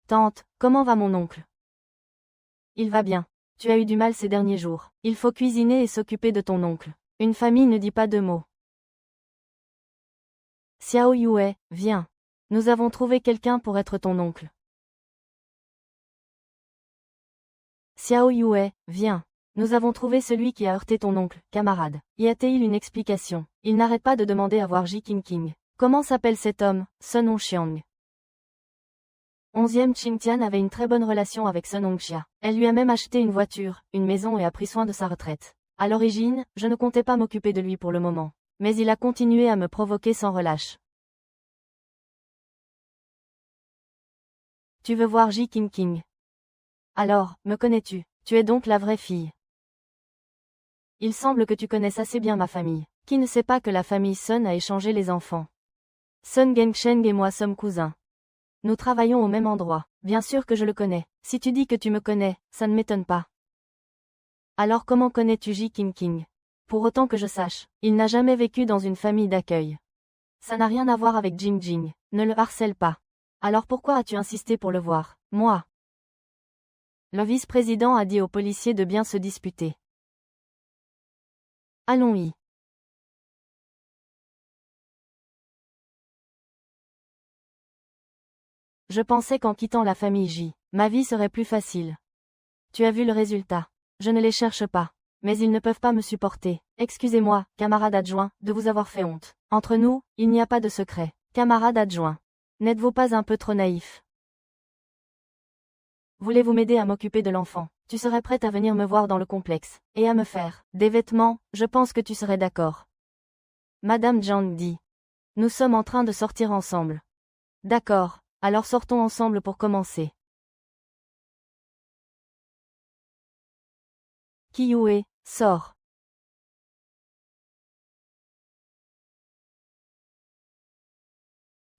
Tante, comment va mon oncle? Il va bien. Tu as eu du mal ces derniers jours. Il faut cuisiner et s'occuper de ton oncle. Une famille ne dit pas deux mots. Xiao Yue, viens. Nous avons trouvé quelqu'un pour être ton oncle. Xiao Yue, viens. Nous avons trouvé celui qui a heurté ton oncle, camarade. Y a-t-il une explication? Il n'arrête pas de demander à voir Ji Qingqing. Comment s'appelle cet homme? Sun Hongxiang. 11e Qingtian avait une très bonne relation avec Sun Hongxia. Elle lui a même acheté une voiture, une maison et a pris soin de sa retraite. À l'origine, je ne comptais pas m'occuper de lui pour le moment. Mais il a continué à me provoquer sans relâche. Tu veux voir Ji Qingqing? Alors, me connais-tu? Tu es donc la vraie fille. Il semble que tu connaisses assez bien ma famille. Qui ne sait pas que la famille Sun a échangé les enfants? Sun Gengsheng et moi sommes cousins. Nous travaillons au même endroit. Bien sûr que je le connais. Si tu dis que tu me connais, ça ne m'étonne pas. Alors comment connais-tu Ji Qingqing? Pour autant que je sache, il n'a jamais vécu dans une famille d'accueil. Ça n'a rien à voir avec Jing Jing. Ne le harcèle pas. Alors pourquoi as-tu insisté pour le voir? Moi. Le vice-président a dit aux policiers de bien se disputer. Allons-y. Je pensais qu'en quittant la famille J, ma vie serait plus facile. Tu as vu le résultat. Je ne les cherche pas. Mais ils ne peuvent pas me supporter. Excusez-moi, camarade adjoint, de vous avoir fait honte. Entre nous, il n'y a pas de secret. Camarade adjoint. N'êtes-vous pas un peu trop naïf? Voulez-vous m'aider à m'occuper de l'enfant? Tu serais prête à venir me voir dans le complexe, et à me faire des vêtements, je pense que tu serais d'accord. Madame Zhang dit. Nous sommes en train de sortir ensemble. D'accord, alors sortons ensemble pour commencer. Kiyue, sors.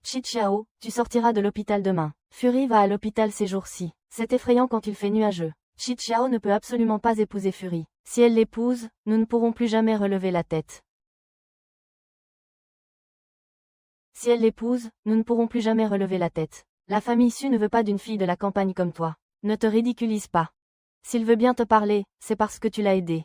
Chichiao, tu sortiras de l'hôpital demain. Fury va à l'hôpital ces jours-ci. C'est effrayant quand il fait nuageux. Chichiao ne peut absolument pas épouser Fury. Si elle l'épouse, nous ne pourrons plus jamais relever la tête. Si elle l'épouse, nous ne pourrons plus jamais relever la tête. La famille Su ne veut pas d'une fille de la campagne comme toi. Ne te ridiculise pas. S'il veut bien te parler, c'est parce que tu l'as aidé.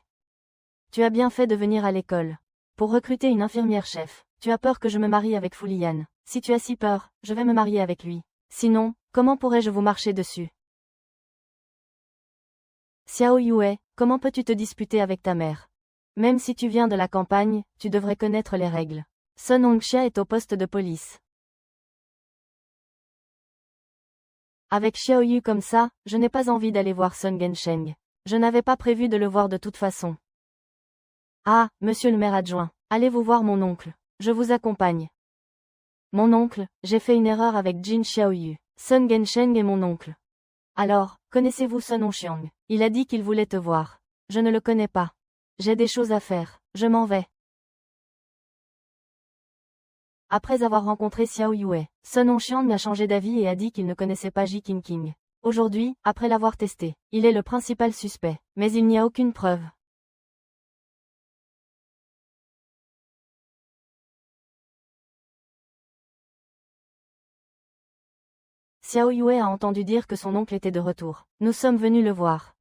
Tu as bien fait de venir à l'école. Pour recruter une infirmière chef, tu as peur que je me marie avec Fulian. Si tu as si peur, je vais me marier avec lui. Sinon, comment pourrais-je vous marcher dessus? Xiao Yue, comment peux-tu te disputer avec ta mère? Même si tu viens de la campagne, tu devrais connaître les règles. Sun Hongxia est au poste de police. Avec Xiao Yu comme ça, je n'ai pas envie d'aller voir Sun Gengsheng. Je n'avais pas prévu de le voir de toute façon. Ah, monsieur le maire adjoint. Allez vous voir mon oncle. Je vous accompagne. Mon oncle, j'ai fait une erreur avec Jin Xiaoyu. Sun Gensheng est mon oncle. Alors, connaissez-vous Sun Hongxiang? Il a dit qu'il voulait te voir. Je ne le connais pas. J'ai des choses à faire. Je m'en vais. Après avoir rencontré Xiao Yue, Sun Hongxiang a changé d'avis et a dit qu'il ne connaissait pas Ji Qingqing. Aujourd'hui, après l'avoir testé, il est le principal suspect, mais il n'y a aucune preuve. Xiao Yue a entendu dire que son oncle était de retour. Nous sommes venus le voir.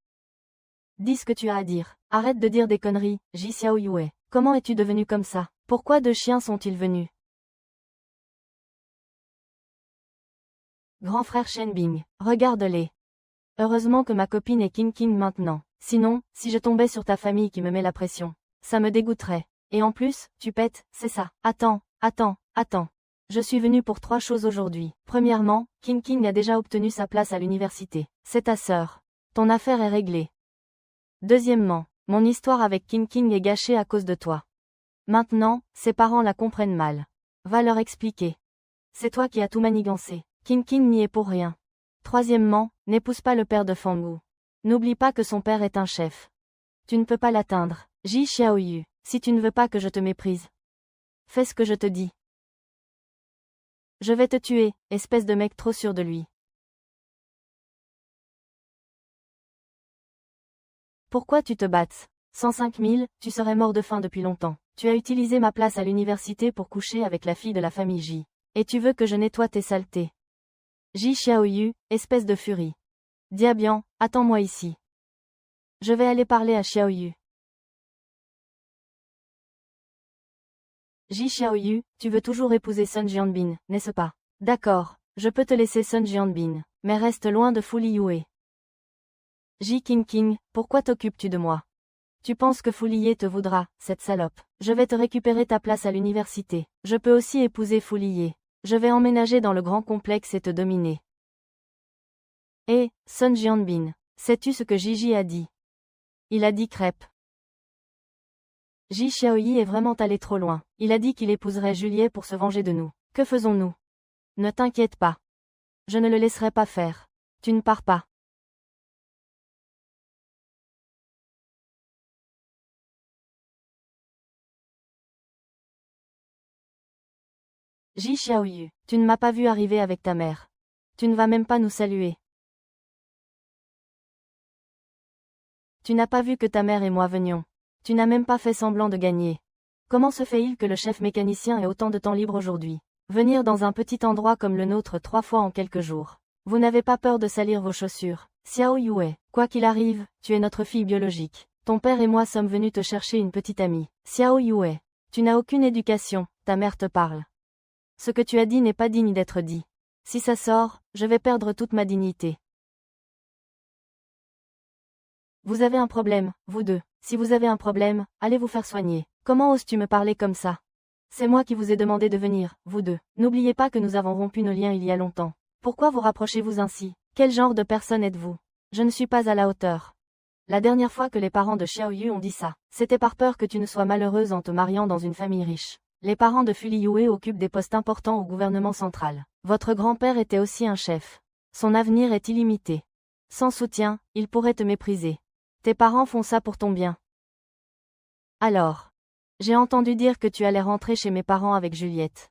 Dis ce que tu as à dire. Arrête de dire des conneries, Ji Xiao Yue. Comment es-tu devenu comme ça? Pourquoi 2 chiens sont-ils venus? Grand frère Shenbing, regarde-les. Heureusement que ma copine est Qingqing maintenant. Sinon, si je tombais sur ta famille qui me met la pression, ça me dégoûterait. Et en plus, tu pètes, c'est ça. Attends. Je suis venu pour 3 choses aujourd'hui. Premièrement, Qingqing a déjà obtenu sa place à l'université. C'est ta sœur. Ton affaire est réglée. Deuxièmement, mon histoire avec Qingqing est gâchée à cause de toi. Maintenant, ses parents la comprennent mal. Va leur expliquer. C'est toi qui as tout manigancé. Qingqing n'y est pour rien. Troisièmement, n'épouse pas le père de Fanggu. N'oublie pas que son père est un chef. Tu ne peux pas l'atteindre. Ji Xiaoyu, si tu ne veux pas que je te méprise, fais ce que je te dis. Je vais te tuer, espèce de mec trop sûr de lui. Pourquoi tu te battes? 105 000, tu serais mort de faim depuis longtemps. Tu as utilisé ma place à l'université pour coucher avec la fille de la famille Ji. Et tu veux que je nettoie tes saletés. Ji Xiaoyu, espèce de furie. Diabian, attends-moi ici. Je vais aller parler à Xiaoyu. Ji Xiaoyu, tu veux toujours épouser Sun Jianbin, n'est-ce pas? D'accord, je peux te laisser Sun Jianbin, mais reste loin de Fu Liyue. Ji Qingqing, pourquoi t'occupes-tu de moi? Tu penses que Fu Liyue te voudra, cette salope? Je vais te récupérer ta place à l'université. Je peux aussi épouser Fu Liyue. Je vais emménager dans le grand complexe et te dominer. Hé, Sun Jianbin, sais-tu ce que Gigi a dit? Il a dit crêpe. Ji Xiaoyi est vraiment allé trop loin. Il a dit qu'il épouserait Juliet pour se venger de nous. Que faisons-nous? Ne t'inquiète pas. Je ne le laisserai pas faire. Tu ne pars pas. Ji Xiaoyu, tu ne m'as pas vu arriver avec ta mère. Tu ne vas même pas nous saluer. Tu n'as pas vu que ta mère et moi venions. Tu n'as même pas fait semblant de gagner. Comment se fait-il que le chef mécanicien ait autant de temps libre aujourd'hui? Venir dans un petit endroit comme le nôtre 3 fois en quelques jours. Vous n'avez pas peur de salir vos chaussures. Xiao Yue, quoi qu'il arrive, tu es notre fille biologique. Ton père et moi sommes venus te chercher une petite amie. Xiao Yue, tu n'as aucune éducation, ta mère te parle. Ce que tu as dit n'est pas digne d'être dit. Si ça sort, je vais perdre toute ma dignité. Vous avez un problème, vous deux. Si vous avez un problème, allez vous faire soigner. Comment oses-tu me parler comme ça? C'est moi qui vous ai demandé de venir, vous deux. N'oubliez pas que nous avons rompu nos liens il y a longtemps. Pourquoi vous rapprochez-vous ainsi? Quel genre de personne êtes-vous? Je ne suis pas à la hauteur. La dernière fois que les parents de Xiaoyu ont dit ça, c'était par peur que tu ne sois malheureuse en te mariant dans une famille riche. Les parents de Fu Liyue occupent des postes importants au gouvernement central. Votre grand-père était aussi un chef. Son avenir est illimité. Sans soutien, il pourrait te mépriser. Tes parents font ça pour ton bien. Alors, j'ai entendu dire que tu allais rentrer chez mes parents avec Juliette.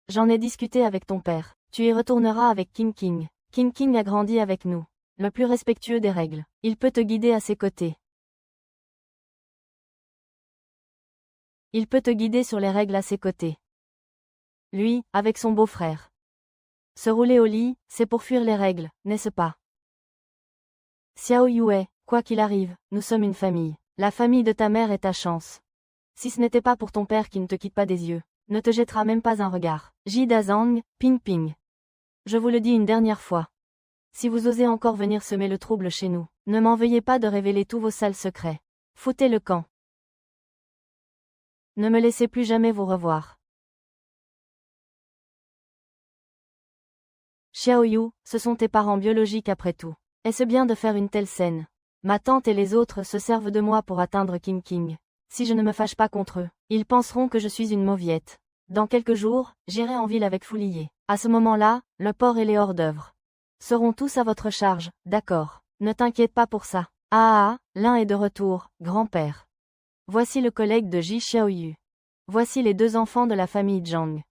J'en ai discuté avec ton père. Tu y retourneras avec Qingqing. Qingqing a grandi avec nous. Le plus respectueux des règles. Il peut te guider à ses côtés. Il peut te guider sur les règles à ses côtés. Lui, avec son beau-frère. Se rouler au lit, c'est pour fuir les règles, n'est-ce pas? Xiao Yue, quoi qu'il arrive, nous sommes une famille. La famille de ta mère est ta chance. Si ce n'était pas pour ton père qui ne te quitte pas des yeux, ne te jettera même pas un regard. Ji Dazang, ping ping. Je vous le dis une dernière fois. Si vous osez encore venir semer le trouble chez nous, ne m'en veuillez pas de révéler tous vos sales secrets. Foutez le camp. Ne me laissez plus jamais vous revoir. Xiaoyu, ce sont tes parents biologiques après tout. Est-ce bien de faire une telle scène? Ma tante et les autres se servent de moi pour atteindre Qingqing. Si je ne me fâche pas contre eux, Ils penseront que je suis une mauviette. Dans quelques jours, j'irai en ville avec Foulier. À ce moment-là, le porc et les hors-d'œuvre seront tous à votre charge, d'accord. Ne t'inquiète pas pour ça. Ah, l'un est de retour, grand-père. Voici le collègue de Ji Xiaoyu. Voici les 2 enfants de la famille Zhang.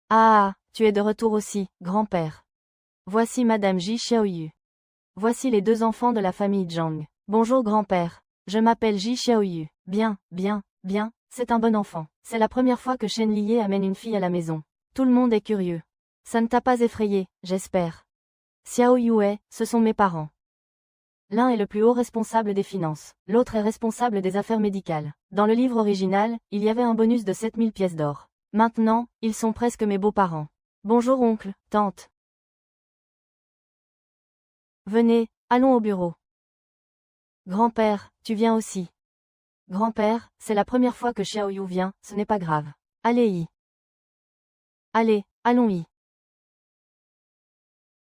Ah, tu es de retour aussi, grand-père. Voici Madame Ji Xiaoyu. Voici les 2 enfants de la famille Zhang. Bonjour grand-père. Je m'appelle Ji Xiaoyu. Bien, bien, bien, c'est un bon enfant. C'est la première fois que Shen Liye amène une fille à la maison. Tout le monde est curieux. Ça ne t'a pas effrayé, j'espère. Xiao Yue, ce sont mes parents. L'un est le plus haut responsable des finances, l'autre est responsable des affaires médicales. Dans le livre original, il y avait un bonus de 7000 pièces d'or. Maintenant, ils sont presque mes beaux-parents. Bonjour oncle, tante. Venez, allons au bureau. Grand-père, tu viens aussi. Grand-père, c'est la première fois que Xiaoyu vient, ce n'est pas grave. Allez-y. Allez, allons-y.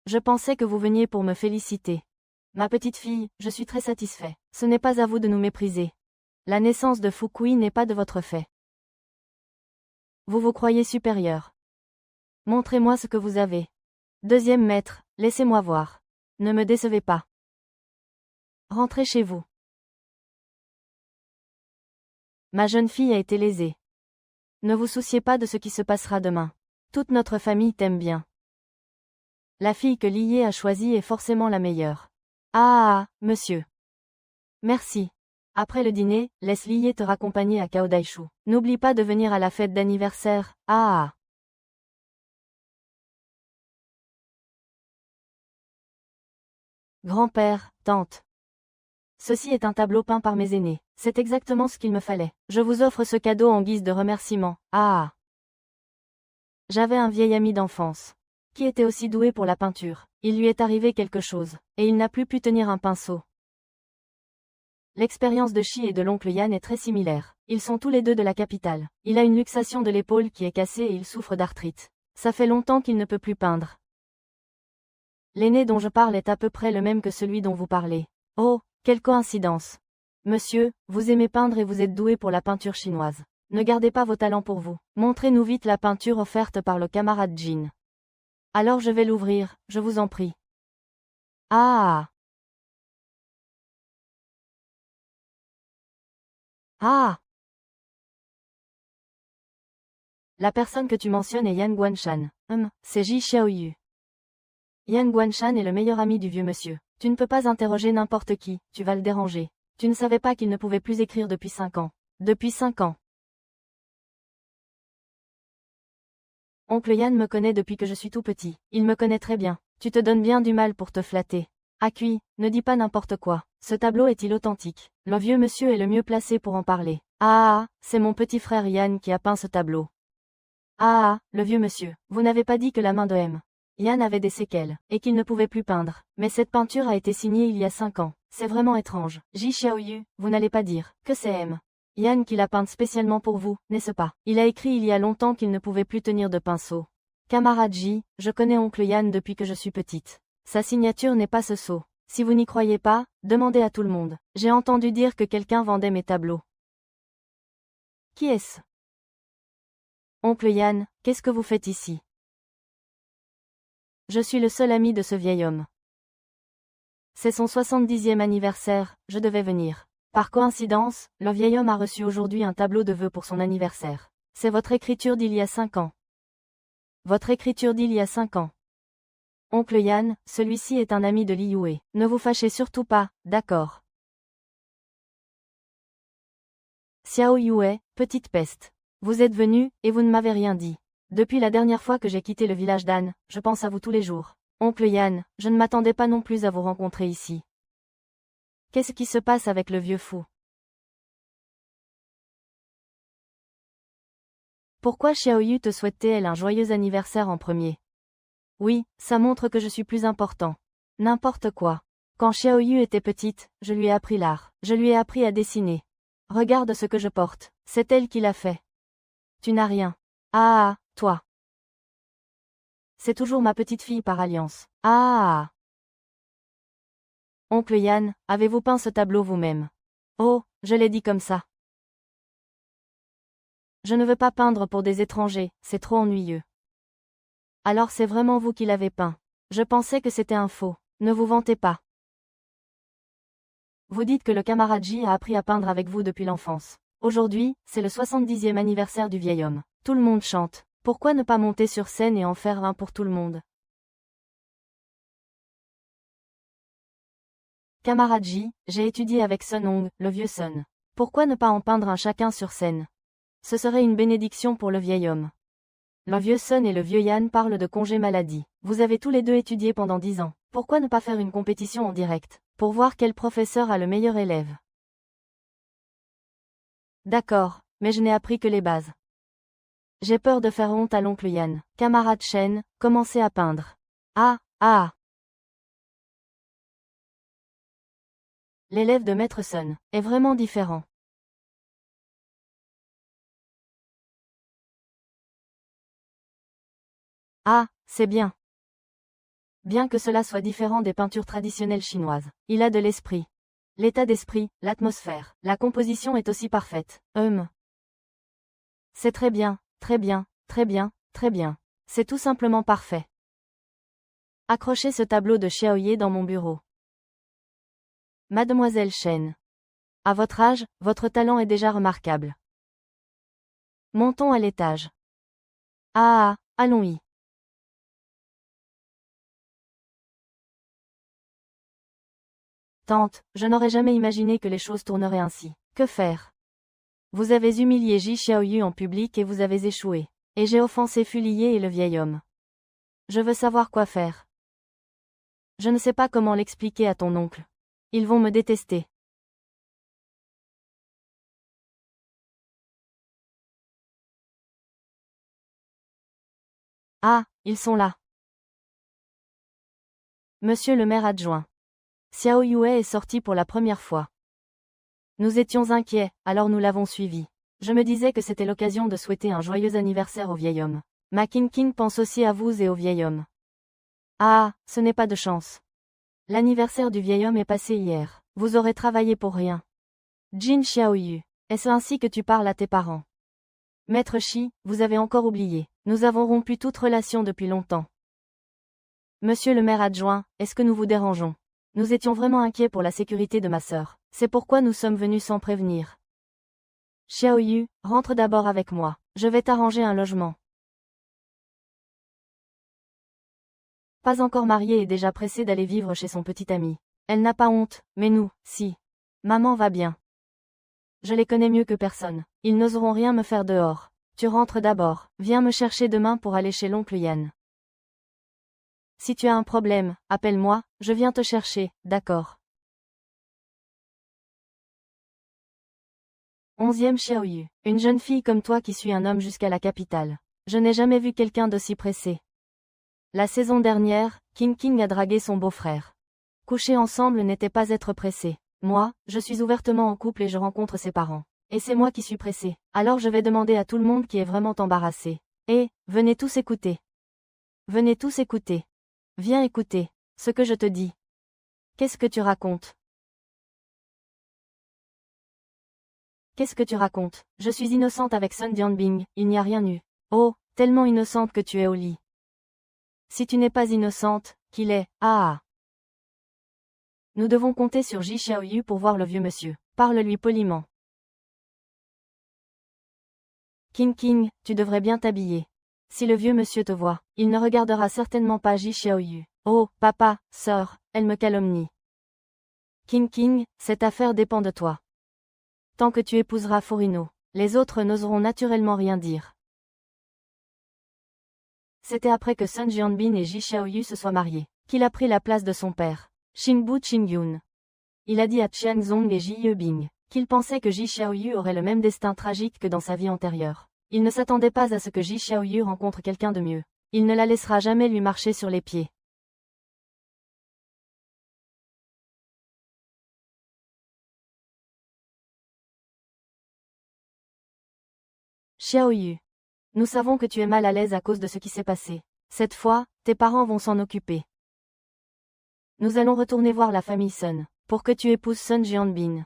Je pensais que vous veniez pour me féliciter. Ma petite fille, je suis très satisfait. Ce n'est pas à vous de nous mépriser. La naissance de Fukui n'est pas de votre fait. Vous vous croyez supérieur. Montrez-moi ce que vous avez. Deuxième maître, laissez-moi voir. Ne me décevez pas. Rentrez chez vous. Ma jeune fille a été lésée. Ne vous souciez pas de ce qui se passera demain. Toute notre famille t'aime bien. La fille que Liye a choisie est forcément la meilleure. Ah, monsieur. Merci. Après le dîner, laisse Liye te raccompagner à Kaodaishu. N'oublie pas de venir à la fête d'anniversaire. Ah. Grand-père, tante. Ceci est un tableau peint par mes aînés. C'est exactement ce qu'il me fallait. Je vous offre ce cadeau en guise de remerciement. Ah. J'avais un vieil ami d'enfance qui était aussi doué pour la peinture. Il lui est arrivé quelque chose, et il n'a plus pu tenir un pinceau. L'expérience de Shi et de l'oncle Yan est très similaire. Ils sont tous les deux de la capitale. Il a une luxation de l'épaule qui est cassée et il souffre d'arthrite. Ça fait longtemps qu'il ne peut plus peindre. L'aîné dont je parle est à peu près le même que celui dont vous parlez. Oh, quelle coïncidence. Monsieur, vous aimez peindre et vous êtes doué pour la peinture chinoise. Ne gardez pas vos talents pour vous. Montrez-nous vite la peinture offerte par le camarade Jin. Alors je vais l'ouvrir, je vous en prie. Ah. Ah. La personne que tu mentionnes est Yan Guanshan. C'est Ji Xiaoyu. Yan Guanshan est le meilleur ami du vieux monsieur. Tu ne peux pas interroger n'importe qui, tu vas le déranger. Tu ne savais pas qu'il ne pouvait plus écrire depuis 5 ans. Depuis 5 ans. Oncle Yan me connaît depuis que je suis tout petit. Il me connaît très bien. Tu te donnes bien du mal pour te flatter. Accueille, ne dis pas n'importe quoi. Ce tableau est-il authentique? Le vieux monsieur est le mieux placé pour en parler. Ah, c'est mon petit frère Yan qui a peint ce tableau. Ah, le vieux monsieur, vous n'avez pas dit que la main de M. Yan avait des séquelles, et qu'il ne pouvait plus peindre. Mais cette peinture a été signée il y a 5 ans. C'est vraiment étrange. Ji Xiaoyu, vous n'allez pas dire que c'est M. Yan qui l'a peinte spécialement pour vous, n'est-ce pas? Il a écrit il y a longtemps qu'il ne pouvait plus tenir de pinceau. Camarade Ji, je connais oncle Yan depuis que je suis petite. Sa signature n'est pas ce sceau. Si vous n'y croyez pas, demandez à tout le monde. J'ai entendu dire que quelqu'un vendait mes tableaux. Qui est-ce? Oncle Yan, qu'est-ce que vous faites ici? Je suis le seul ami de ce vieil homme. C'est son 70e anniversaire, je devais venir. Par coïncidence, le vieil homme a reçu aujourd'hui un tableau de vœux pour son anniversaire. C'est votre écriture d'il y a 5 ans. Votre écriture d'il y a 5 ans. Oncle Yan, celui-ci est un ami de Li Yue. Ne vous fâchez surtout pas, d'accord. Xiao Yue, petite peste. Vous êtes venu, et vous ne m'avez rien dit. Depuis la dernière fois que j'ai quitté le village d'An, je pense à vous tous les jours. Oncle Yan, je ne m'attendais pas non plus à vous rencontrer ici. Qu'est-ce qui se passe avec le vieux fou? Pourquoi Xiaoyu te souhaite-t-elle un joyeux anniversaire en premier? Oui, ça montre que je suis plus important. N'importe quoi. Quand Xiaoyu était petite, je lui ai appris l'art. Je lui ai appris à dessiner. Regarde ce que je porte. C'est elle qui l'a fait. Tu n'as rien. Ah, toi. C'est toujours ma petite fille par alliance. Ah. Oncle Yan, avez-vous peint ce tableau vous-même? Oh, je l'ai dit comme ça. Je ne veux pas peindre pour des étrangers, c'est trop ennuyeux. Alors c'est vraiment vous qui l'avez peint. Je pensais que c'était un faux. Ne vous vantez pas. Vous dites que le camarade J a appris à peindre avec vous depuis l'enfance. Aujourd'hui, c'est le 70e anniversaire du vieil homme. Tout le monde chante. Pourquoi ne pas monter sur scène et en faire un pour tout le monde? Camarade J, j'ai étudié avec Sun Hong, le vieux Sun. Pourquoi ne pas en peindre un chacun sur scène? Ce serait une bénédiction pour le vieil homme. Le vieux Sun et le vieux Yann parlent de congé maladie. Vous avez tous les deux étudié pendant 10 ans. Pourquoi ne pas faire une compétition en direct, pour voir quel professeur a le meilleur élève? D'accord, mais je n'ai appris que les bases. J'ai peur de faire honte à l'oncle Yann. Camarade Chen, commencez à peindre. Ah, ah. L'élève de Maître Sun est vraiment différent. Ah, c'est bien. Bien que cela soit différent des peintures traditionnelles chinoises, il a de l'esprit. L'état d'esprit, l'atmosphère, la composition est aussi parfaite. C'est très bien, très bien, très bien, très bien. C'est tout simplement parfait. Accrochez ce tableau de Xiaoye dans mon bureau. Mademoiselle Chen. À votre âge, votre talent est déjà remarquable. Montons à l'étage. Ah, allons-y. Tante, je n'aurais jamais imaginé que les choses tourneraient ainsi. Que faire? Vous avez humilié Ji Xiaoyu en public et vous avez échoué. Et j'ai offensé Fulier et le vieil homme. Je veux savoir quoi faire. Je ne sais pas comment l'expliquer à ton oncle. Ils vont me détester. Ah, ils sont là. Monsieur le maire adjoint. Xiao Yue est sorti pour la première fois. Nous étions inquiets, alors nous l'avons suivi. Je me disais que c'était l'occasion de souhaiter un joyeux anniversaire au vieil homme. Ma King King pense aussi à vous et au vieil homme. Ah, ce n'est pas de chance. L'anniversaire du vieil homme est passé hier. Vous aurez travaillé pour rien. Jin Xiaoyu. Est-ce ainsi que tu parles à tes parents? Maître Shi, vous avez encore oublié. Nous avons rompu toute relation depuis longtemps. Monsieur le maire adjoint, est-ce que nous vous dérangeons? Nous étions vraiment inquiets pour la sécurité de ma sœur. C'est pourquoi nous sommes venus sans prévenir. Xiaoyu, rentre d'abord avec moi. Je vais t'arranger un logement. Pas encore mariée et déjà pressée d'aller vivre chez son petit ami. Elle n'a pas honte, mais nous, si. Maman va bien. Je les connais mieux que personne. Ils n'oseront rien me faire dehors. Tu rentres d'abord. Viens me chercher demain pour aller chez l'oncle Yann. Si tu as un problème, appelle-moi, je viens te chercher, d'accord. 11e Xiaoyu. Une jeune fille comme toi qui suit un homme jusqu'à la capitale. Je n'ai jamais vu quelqu'un d'aussi pressé. La saison dernière, King King a dragué son beau-frère. Coucher ensemble n'était pas être pressé. Moi, je suis ouvertement en couple et je rencontre ses parents. Et c'est moi qui suis pressé. Alors je vais demander à tout le monde qui est vraiment embarrassé. Venez tous écouter. Venez tous écouter. Viens écouter ce que je te dis. Qu'est-ce que tu racontes? Qu'est-ce que tu racontes? Je suis innocente avec Sun Dianbing, il n'y a rien eu. Oh, tellement innocente que tu es au lit. Si tu n'es pas innocente, qu'il est, ah. Nous devons compter sur Ji Xiaoyu pour voir le vieux monsieur. Parle-lui poliment. King King, tu devrais bien t'habiller. Si le vieux monsieur te voit, il ne regardera certainement pas Ji Xiaoyu. Oh, papa, sœur, elle me calomnie. King King, cette affaire dépend de toi. Tant que tu épouseras Furino, les autres n'oseront naturellement rien dire. C'était après que Sun Jianbin et Ji Xiaoyu se soient mariés, qu'il a pris la place de son père, Xingbu Qingyun. Il a dit à Qian Zong et Ji Yebing qu'il pensait que Ji Xiaoyu aurait le même destin tragique que dans sa vie antérieure. Il ne s'attendait pas à ce que Ji Xiaoyu rencontre quelqu'un de mieux. Il ne la laissera jamais lui marcher sur les pieds. Xiaoyu. Nous savons que tu es mal à l'aise à cause de ce qui s'est passé. Cette fois, tes parents vont s'en occuper. Nous allons retourner voir la famille Sun, pour que tu épouses Sun Jianbin.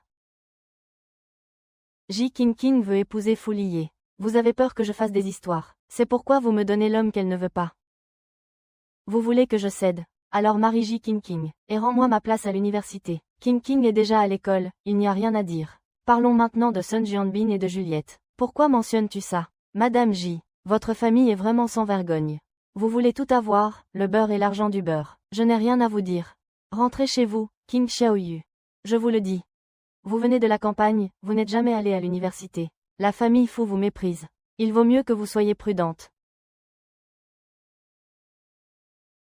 Ji King King veut épouser Fu Liye. Vous avez peur que je fasse des histoires. C'est pourquoi vous me donnez l'homme qu'elle ne veut pas. Vous voulez que je cède. Alors marie Ji King King, et rends-moi ma place à l'université. King King est déjà à l'école, il n'y a rien à dire. Parlons maintenant de Sun Jianbin et de Juliette. Pourquoi mentionnes-tu ça? Madame J, votre famille est vraiment sans vergogne. Vous voulez tout avoir, le beurre et l'argent du beurre. Je n'ai rien à vous dire. Rentrez chez vous, King Xiaoyu. Je vous le dis. Vous venez de la campagne, vous n'êtes jamais allé à l'université. La famille Fu vous méprise. Il vaut mieux que vous soyez prudente.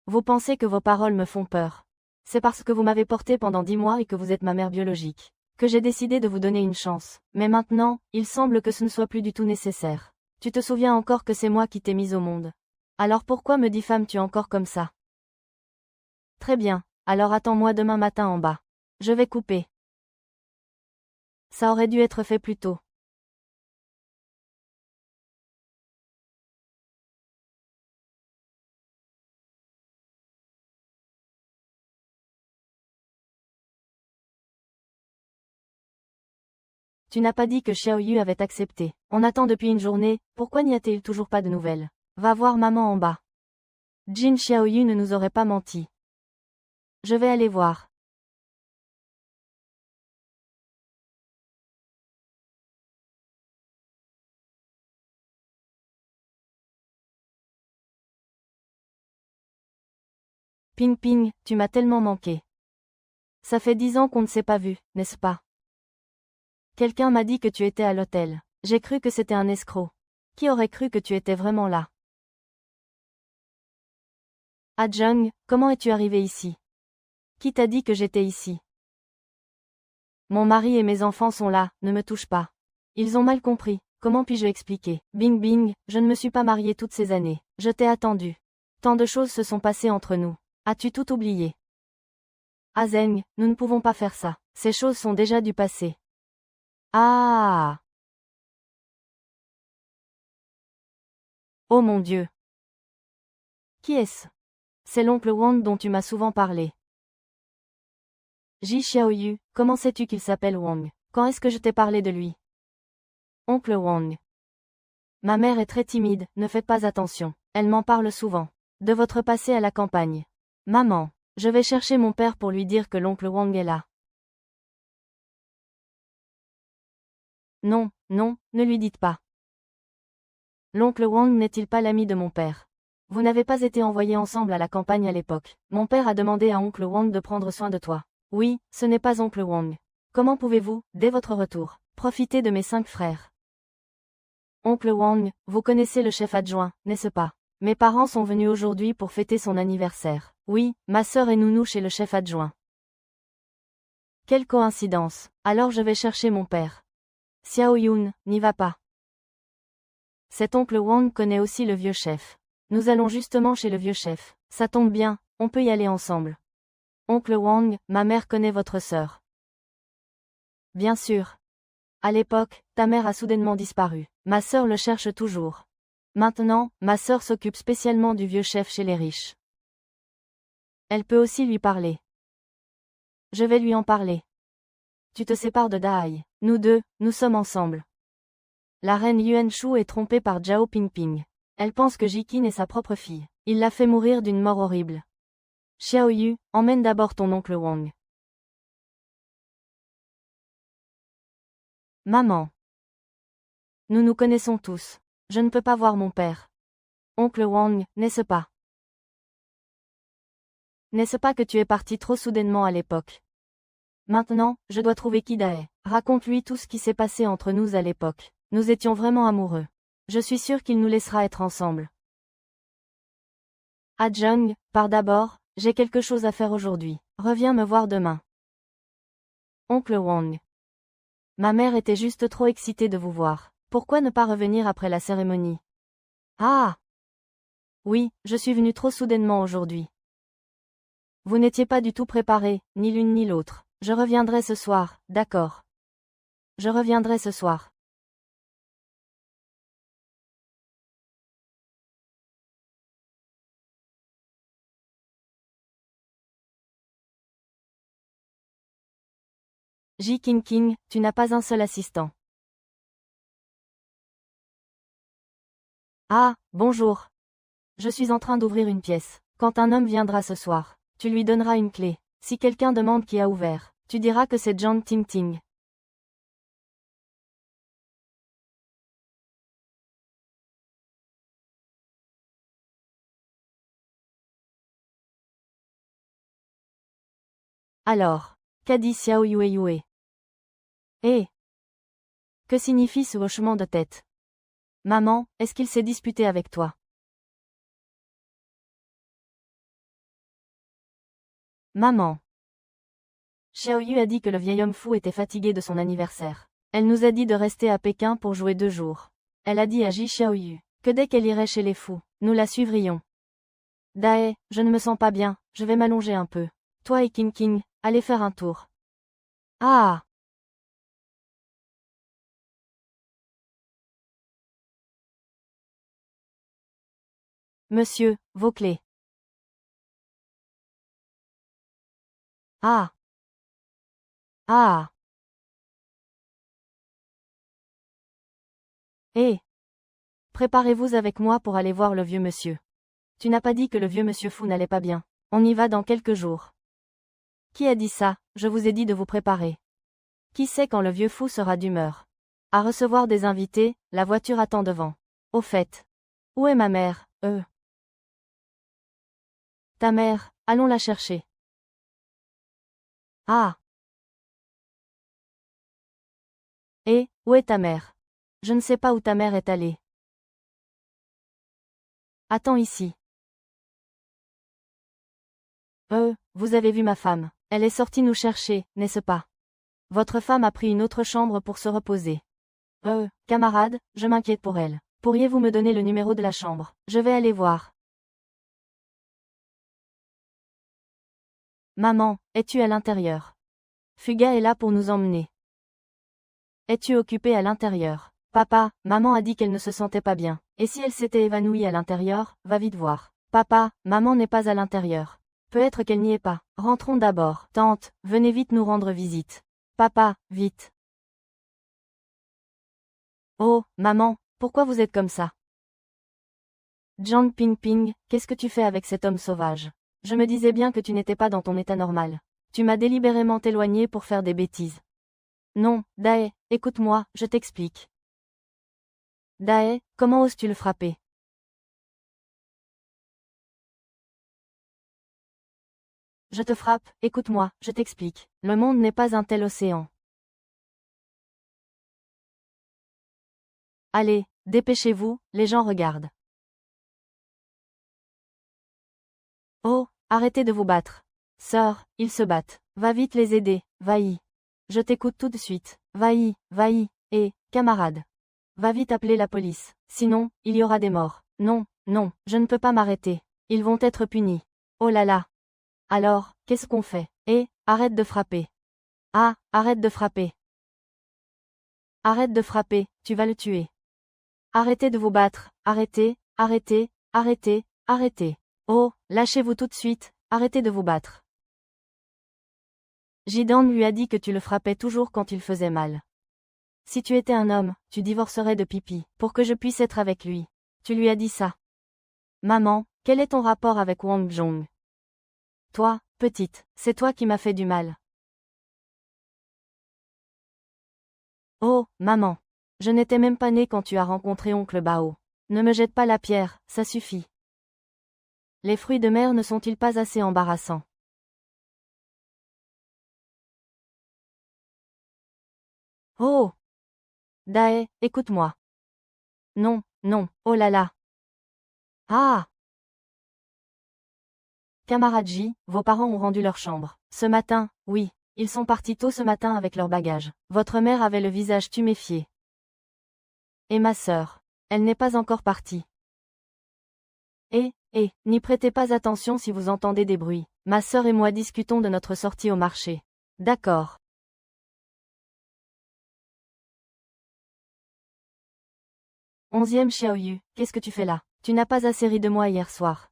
Vous pensez que vos paroles me font peur. C'est parce que vous m'avez porté pendant 10 mois et que vous êtes ma mère biologique, que j'ai décidé de vous donner une chance. Mais maintenant, il semble que ce ne soit plus du tout nécessaire. Tu te souviens encore que c'est moi qui t'ai mise au monde. Alors pourquoi me diffames-tu encore comme ça? Très bien, alors attends-moi demain matin en bas. Je vais couper. Ça aurait dû être fait plus tôt. Tu n'as pas dit que Xiaoyu avait accepté. On attend depuis une journée, pourquoi n'y a-t-il toujours pas de nouvelles? Va voir maman en bas. Jin Xiaoyu ne nous aurait pas menti. Je vais aller voir. Ping Ping, tu m'as tellement manqué. Ça fait 10 ans qu'on ne s'est pas vu, n'est-ce pas? Quelqu'un m'a dit que tu étais à l'hôtel. J'ai cru que c'était un escroc. Qui aurait cru que tu étais vraiment là? Ah Jung, comment es-tu arrivé ici? Qui t'a dit que j'étais ici? Mon mari et mes enfants sont là, ne me touche pas. Ils ont mal compris, comment puis-je expliquer? Bing bing, je ne me suis pas mariée toutes ces années. Je t'ai attendu. Tant de choses se sont passées entre nous. As-tu tout oublié? Ah Zeng, nous ne pouvons pas faire ça. Ces choses sont déjà du passé. Ah! Oh mon Dieu! Qui est-ce? C'est l'oncle Wang dont tu m'as souvent parlé. Ji Xiaoyu, comment sais-tu qu'il s'appelle Wang? Quand est-ce que je t'ai parlé de lui? Oncle Wang. Ma mère est très timide, ne faites pas attention. Elle m'en parle souvent. De votre passé à la campagne. Maman, je vais chercher mon père pour lui dire que l'oncle Wang est là. Non, non, ne lui dites pas. L'oncle Wang n'est-il pas l'ami de mon père? Vous n'avez pas été envoyés ensemble à la campagne à l'époque. Mon père a demandé à oncle Wang de prendre soin de toi. Oui, ce n'est pas oncle Wang. Comment pouvez-vous, dès votre retour, profiter de mes 5 frères? Oncle Wang, vous connaissez le chef adjoint, n'est-ce pas? Mes parents sont venus aujourd'hui pour fêter son anniversaire. Oui, ma sœur et nounou chez le chef adjoint. Quelle coïncidence. Alors je vais chercher mon père. Xiao Yun, n'y va pas. Cet oncle Wang connaît aussi le vieux chef. Nous allons justement chez le vieux chef. Ça tombe bien, on peut y aller ensemble. Oncle Wang, ma mère connaît votre sœur. Bien sûr. À l'époque, ta mère a soudainement disparu. Ma sœur le cherche toujours. Maintenant, ma sœur s'occupe spécialement du vieux chef chez les riches. Elle peut aussi lui parler. Je vais lui en parler. Tu te sépares de Dai. Nous deux, nous sommes ensemble. La reine Yuan Shu est trompée par Zhao Pingping. Elle pense que Jiqin est sa propre fille. Il l'a fait mourir d'une mort horrible. Xiaoyu, emmène d'abord ton oncle Wang. Maman. Nous nous connaissons tous. Je ne peux pas voir mon père. Oncle Wang, n'est-ce pas? N'est-ce pas que tu es parti trop soudainement à l'époque? Maintenant, je dois trouver Kidae. Raconte-lui tout ce qui s'est passé entre nous à l'époque. Nous étions vraiment amoureux. Je suis sûr qu'il nous laissera être ensemble. Ah Jung, pars d'abord, j'ai quelque chose à faire aujourd'hui. Reviens me voir demain. Oncle Wang. Ma mère était juste trop excitée de vous voir. Pourquoi ne pas revenir après la cérémonie? Ah! Oui, je suis venue trop soudainement aujourd'hui. Vous n'étiez pas du tout préparés, ni l'une ni l'autre. Je reviendrai ce soir, d'accord. Je reviendrai ce soir. Ji King King, tu n'as pas un seul assistant. Ah, bonjour. Je suis en train d'ouvrir une pièce. Quand un homme viendra ce soir, tu lui donneras une clé. Si quelqu'un demande qui a ouvert, tu diras que c'est John Ting Ting. Alors, qu'a dit Xiao Yue Yue? Eh, que signifie ce hochement de tête? Maman, est-ce qu'il s'est disputé avec toi? Maman. Xiao Yu a dit que le vieil homme fou était fatigué de son anniversaire. Elle nous a dit de rester à Pékin pour jouer 2 jours. Elle a dit à Ji Xiaoyu que dès qu'elle irait chez les fous, nous la suivrions. Dae, je ne me sens pas bien, je vais m'allonger un peu. Toi et King King, allez faire un tour. Ah! Monsieur, vos clés. Ah! Ah! Eh! Préparez-vous avec moi pour aller voir le vieux monsieur. Tu n'as pas dit que le vieux monsieur fou n'allait pas bien. On y va dans quelques jours. Qui a dit ça? Je vous ai dit de vous préparer. Qui sait quand le vieux fou sera d'humeur? À recevoir des invités, la voiture attend devant. Au fait. Où est ma mère? Ta mère, allons la chercher. Ah! Et, où est ta mère? Je ne sais pas où ta mère est allée. Attends ici. Vous avez vu ma femme. Elle est sortie nous chercher, n'est-ce pas? Votre femme a pris une autre chambre pour se reposer. Camarade, je m'inquiète pour elle. Pourriez-vous me donner le numéro de la chambre? Je vais aller voir. Maman, es-tu à l'intérieur? Fuga est là pour nous emmener. Es-tu occupée à l'intérieur? Papa, maman a dit qu'elle ne se sentait pas bien. Et si elle s'était évanouie à l'intérieur, va vite voir. Papa, maman n'est pas à l'intérieur. Peut-être qu'elle n'y est pas. Rentrons d'abord. Tante, venez vite nous rendre visite. Papa, vite. Oh, maman, pourquoi vous êtes comme ça? Jiang Ping Ping, qu'est-ce que tu fais avec cet homme sauvage? Je me disais bien que tu n'étais pas dans ton état normal. Tu m'as délibérément éloigné pour faire des bêtises. Non, Dae, écoute-moi, je t'explique. Dae, comment oses-tu le frapper? Je te frappe, écoute-moi, je t'explique. Le monde n'est pas un tel océan. Allez, dépêchez-vous, les gens regardent. Oh, arrêtez de vous battre. Sœur, ils se battent. Va vite les aider, va-y. Je t'écoute tout de suite. Va-y, va-y, et, camarade. Va vite appeler la police. Sinon, il y aura des morts. Non, non, je ne peux pas m'arrêter. Ils vont être punis. Oh là là. Alors, qu'est-ce qu'on fait? Arrête de frapper. Ah, arrête de frapper. Arrête de frapper, tu vas le tuer. Arrêtez de vous battre, arrêtez, arrêtez, arrêtez, arrêtez. Oh, lâchez-vous tout de suite, arrêtez de vous battre. Jidan lui a dit que tu le frappais toujours quand il faisait mal. Si tu étais un homme, tu divorcerais de Pipi, pour que je puisse être avec lui. Tu lui as dit ça. Maman, quel est ton rapport avec Wang Zhong? Toi, petite, c'est toi qui m'as fait du mal. Oh, maman. Je n'étais même pas née quand tu as rencontré oncle Bao. Ne me jette pas la pierre, ça suffit. Les fruits de mer ne sont-ils pas assez embarrassants? Oh! Dae, écoute-moi. Non, non, oh là là. Ah! Camarade J, vos parents ont rendu leur chambre. Ce matin, oui. Ils sont partis tôt ce matin avec leurs bagages. Votre mère avait le visage tuméfié. Et ma sœur. Elle n'est pas encore partie. N'y prêtez pas attention si vous entendez des bruits. Ma sœur et moi discutons de notre sortie au marché. D'accord. 11e Xiaoyu, qu'est-ce que tu fais là? Tu n'as pas assez ri de moi hier soir.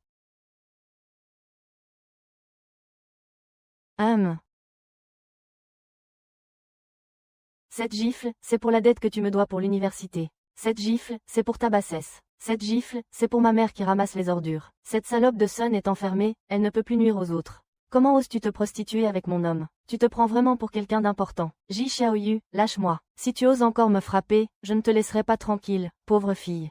Cette gifle, c'est pour la dette que tu me dois pour l'université. Cette gifle, c'est pour ta bassesse. Cette gifle, c'est pour ma mère qui ramasse les ordures. Cette salope de Sun est enfermée, elle ne peut plus nuire aux autres. Comment oses-tu te prostituer avec mon homme? Tu te prends vraiment pour quelqu'un d'important. Ji Xiaoyu, lâche-moi. Si tu oses encore me frapper, je ne te laisserai pas tranquille, pauvre fille.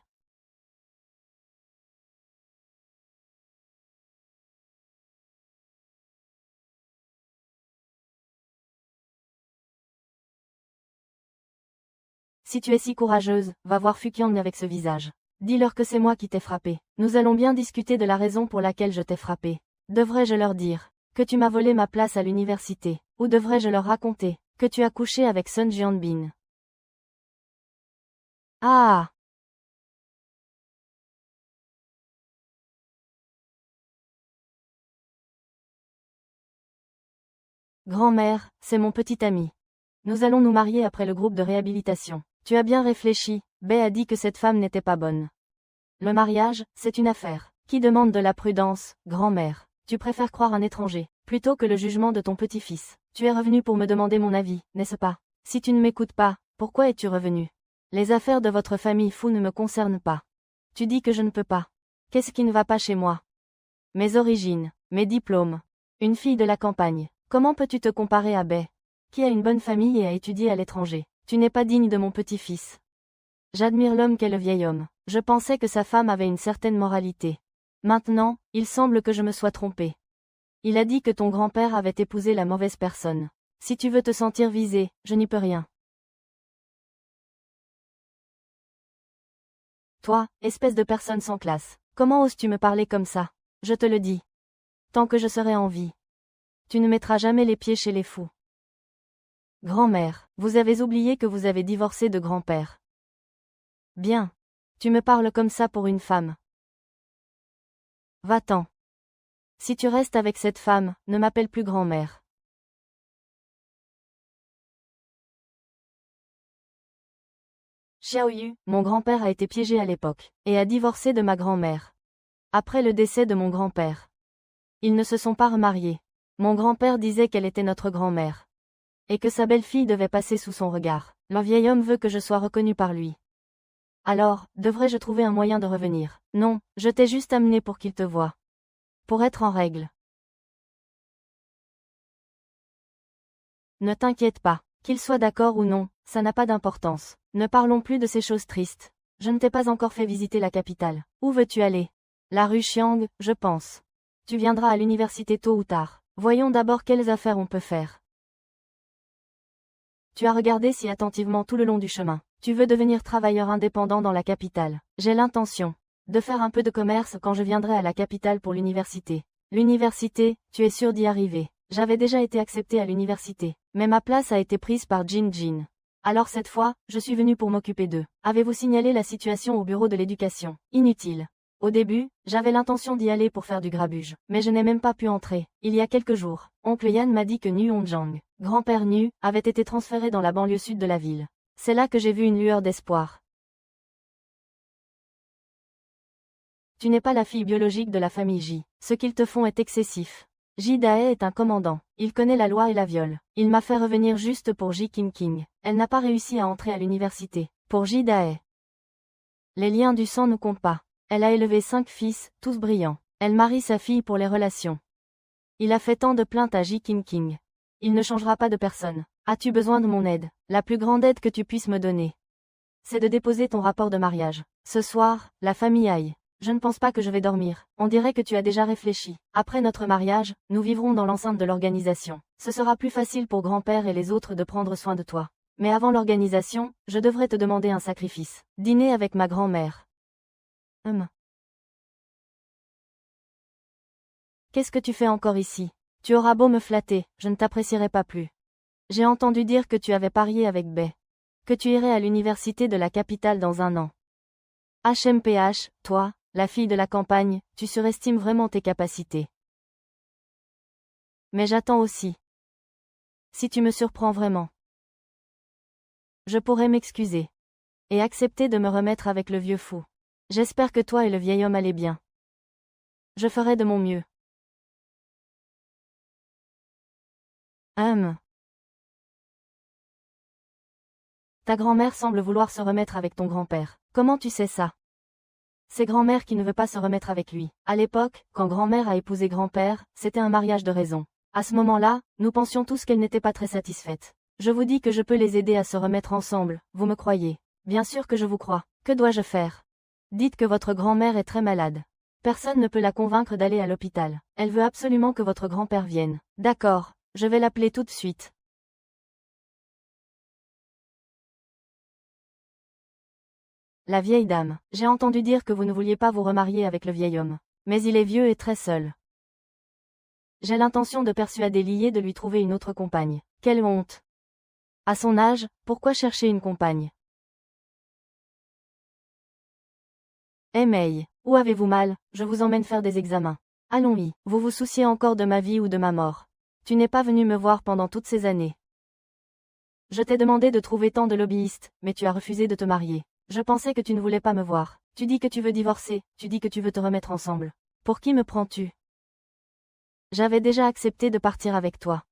Si tu es si courageuse, va voir Fukiang avec ce visage. Dis-leur que c'est moi qui t'ai frappé. Nous allons bien discuter de la raison pour laquelle je t'ai frappé. Devrais-je leur dire que tu m'as volé ma place à l'université, ou devrais-je leur raconter que tu as couché avec Sun Jianbin? Ah! Grand-mère, c'est mon petit ami. Nous allons nous marier après le groupe de réhabilitation. Tu as bien réfléchi, Bei a dit que cette femme n'était pas bonne. Le mariage, c'est une affaire qui demande de la prudence, grand-mère. Tu préfères croire un étranger, plutôt que le jugement de ton petit-fils. Tu es revenu pour me demander mon avis, n'est-ce pas? Si tu ne m'écoutes pas, pourquoi es-tu revenu? Les affaires de votre famille fou ne me concernent pas. Tu dis que je ne peux pas. Qu'est-ce qui ne va pas chez moi? Mes origines, mes diplômes. Une fille de la campagne. Comment peux-tu te comparer à Bei, qui a une bonne famille et a étudié à l'étranger? Tu n'es pas digne de mon petit-fils. J'admire l'homme qu'est le vieil homme. Je pensais que sa femme avait une certaine moralité. Maintenant, il semble que je me sois trompé. Il a dit que ton grand-père avait épousé la mauvaise personne. Si tu veux te sentir visé, je n'y peux rien. Toi, espèce de personne sans classe, comment oses-tu me parler comme ça? Je te le dis. Tant que je serai en vie. Tu ne mettras jamais les pieds chez les fous. Grand-mère, vous avez oublié que vous avez divorcé de grand-père. Bien. Tu me parles comme ça pour une femme. Va-t'en. Si tu restes avec cette femme, ne m'appelle plus grand-mère. Xiaoyu, mon grand-père a été piégé à l'époque, et a divorcé de ma grand-mère. Après le décès de mon grand-père. Ils ne se sont pas remariés. Mon grand-père disait qu'elle était notre grand-mère. Et que sa belle-fille devait passer sous son regard. Le vieil homme veut que je sois reconnue par lui. Alors, devrais-je trouver un moyen de revenir? Non, je t'ai juste amené pour qu'il te voie. Pour être en règle. Ne t'inquiète pas. Qu'il soit d'accord ou non, ça n'a pas d'importance. Ne parlons plus de ces choses tristes. Je ne t'ai pas encore fait visiter la capitale. Où veux-tu aller? La rue Xiang, je pense. Tu viendras à l'université tôt ou tard. Voyons d'abord quelles affaires on peut faire. Tu as regardé si attentivement tout le long du chemin. Tu veux devenir travailleur indépendant dans la capitale. J'ai l'intention de faire un peu de commerce quand je viendrai à la capitale pour l'université. L'université, tu es sûr d'y arriver. J'avais déjà été accepté à l'université, mais ma place a été prise par Jin Jin. Alors cette fois, je suis venu pour m'occuper d'eux. Avez-vous signalé la situation au bureau de l'éducation? Inutile. Au début, j'avais l'intention d'y aller pour faire du grabuge, mais je n'ai même pas pu entrer. Il y a quelques jours, oncle Yan m'a dit que Nu Hongjiang, grand-père Nu, avait été transféré dans la banlieue sud de la ville. C'est là que j'ai vu une lueur d'espoir. Tu n'es pas la fille biologique de la famille J. Ce qu'ils te font est excessif. Ji Dae est un commandant. Il connaît la loi et la viole. Il m'a fait revenir juste pour Ji King. Elle n'a pas réussi à entrer à l'université. Pour Ji Dae. Les liens du sang ne comptent pas. Elle a élevé 5 fils, tous brillants. Elle marie sa fille pour les relations. Il a fait tant de plaintes à Ji King. Il ne changera pas de personne. As-tu besoin de mon aide? La plus grande aide que tu puisses me donner, c'est de déposer ton rapport de mariage. Ce soir, la famille aille. Je ne pense pas que je vais dormir. On dirait que tu as déjà réfléchi. Après notre mariage, nous vivrons dans l'enceinte de l'organisation. Ce sera plus facile pour grand-père et les autres de prendre soin de toi. Mais avant l'organisation, je devrais te demander un sacrifice. Dîner avec ma grand-mère. Qu'est-ce que tu fais encore ici? Tu auras beau me flatter, je ne t'apprécierai pas plus. J'ai entendu dire que tu avais parié avec Bei. Que tu irais à l'université de la capitale dans un an. HMPH, toi, la fille de la campagne, tu surestimes vraiment tes capacités. Mais j'attends aussi. Si tu me surprends vraiment, je pourrais m'excuser. Et accepter de me remettre avec le vieux fou. J'espère que toi et le vieil homme allez bien. Je ferai de mon mieux. Ta Ta grand-mère semble vouloir se remettre avec ton grand-père. Comment tu sais ça? C'est grand-mère qui ne veut pas se remettre avec lui. À l'époque, quand grand-mère a épousé grand-père, c'était un mariage de raison. À ce moment-là, nous pensions tous qu'elle n'était pas très satisfaite. Je vous dis que je peux les aider à se remettre ensemble, vous me croyez? Bien sûr que je vous crois. Que dois-je faire? Dites que votre grand-mère est très malade. Personne ne peut la convaincre d'aller à l'hôpital. Elle veut absolument que votre grand-père vienne. D'accord, je vais l'appeler tout de suite. La vieille dame. J'ai entendu dire que vous ne vouliez pas vous remarier avec le vieil homme. Mais il est vieux et très seul. J'ai l'intention de persuader Lié de lui trouver une autre compagne. Quelle honte! À son âge, pourquoi chercher une compagne? Eh May, où avez-vous mal? Je vous emmène faire des examens. Allons-y, vous vous souciez encore de ma vie ou de ma mort. Tu n'es pas venu me voir pendant toutes ces années. Je t'ai demandé de trouver tant de lobbyistes, mais tu as refusé de te marier. Je pensais que tu ne voulais pas me voir. Tu dis que tu veux divorcer, tu dis que tu veux te remettre ensemble. Pour qui me prends-tu? J'avais déjà accepté de partir avec toi.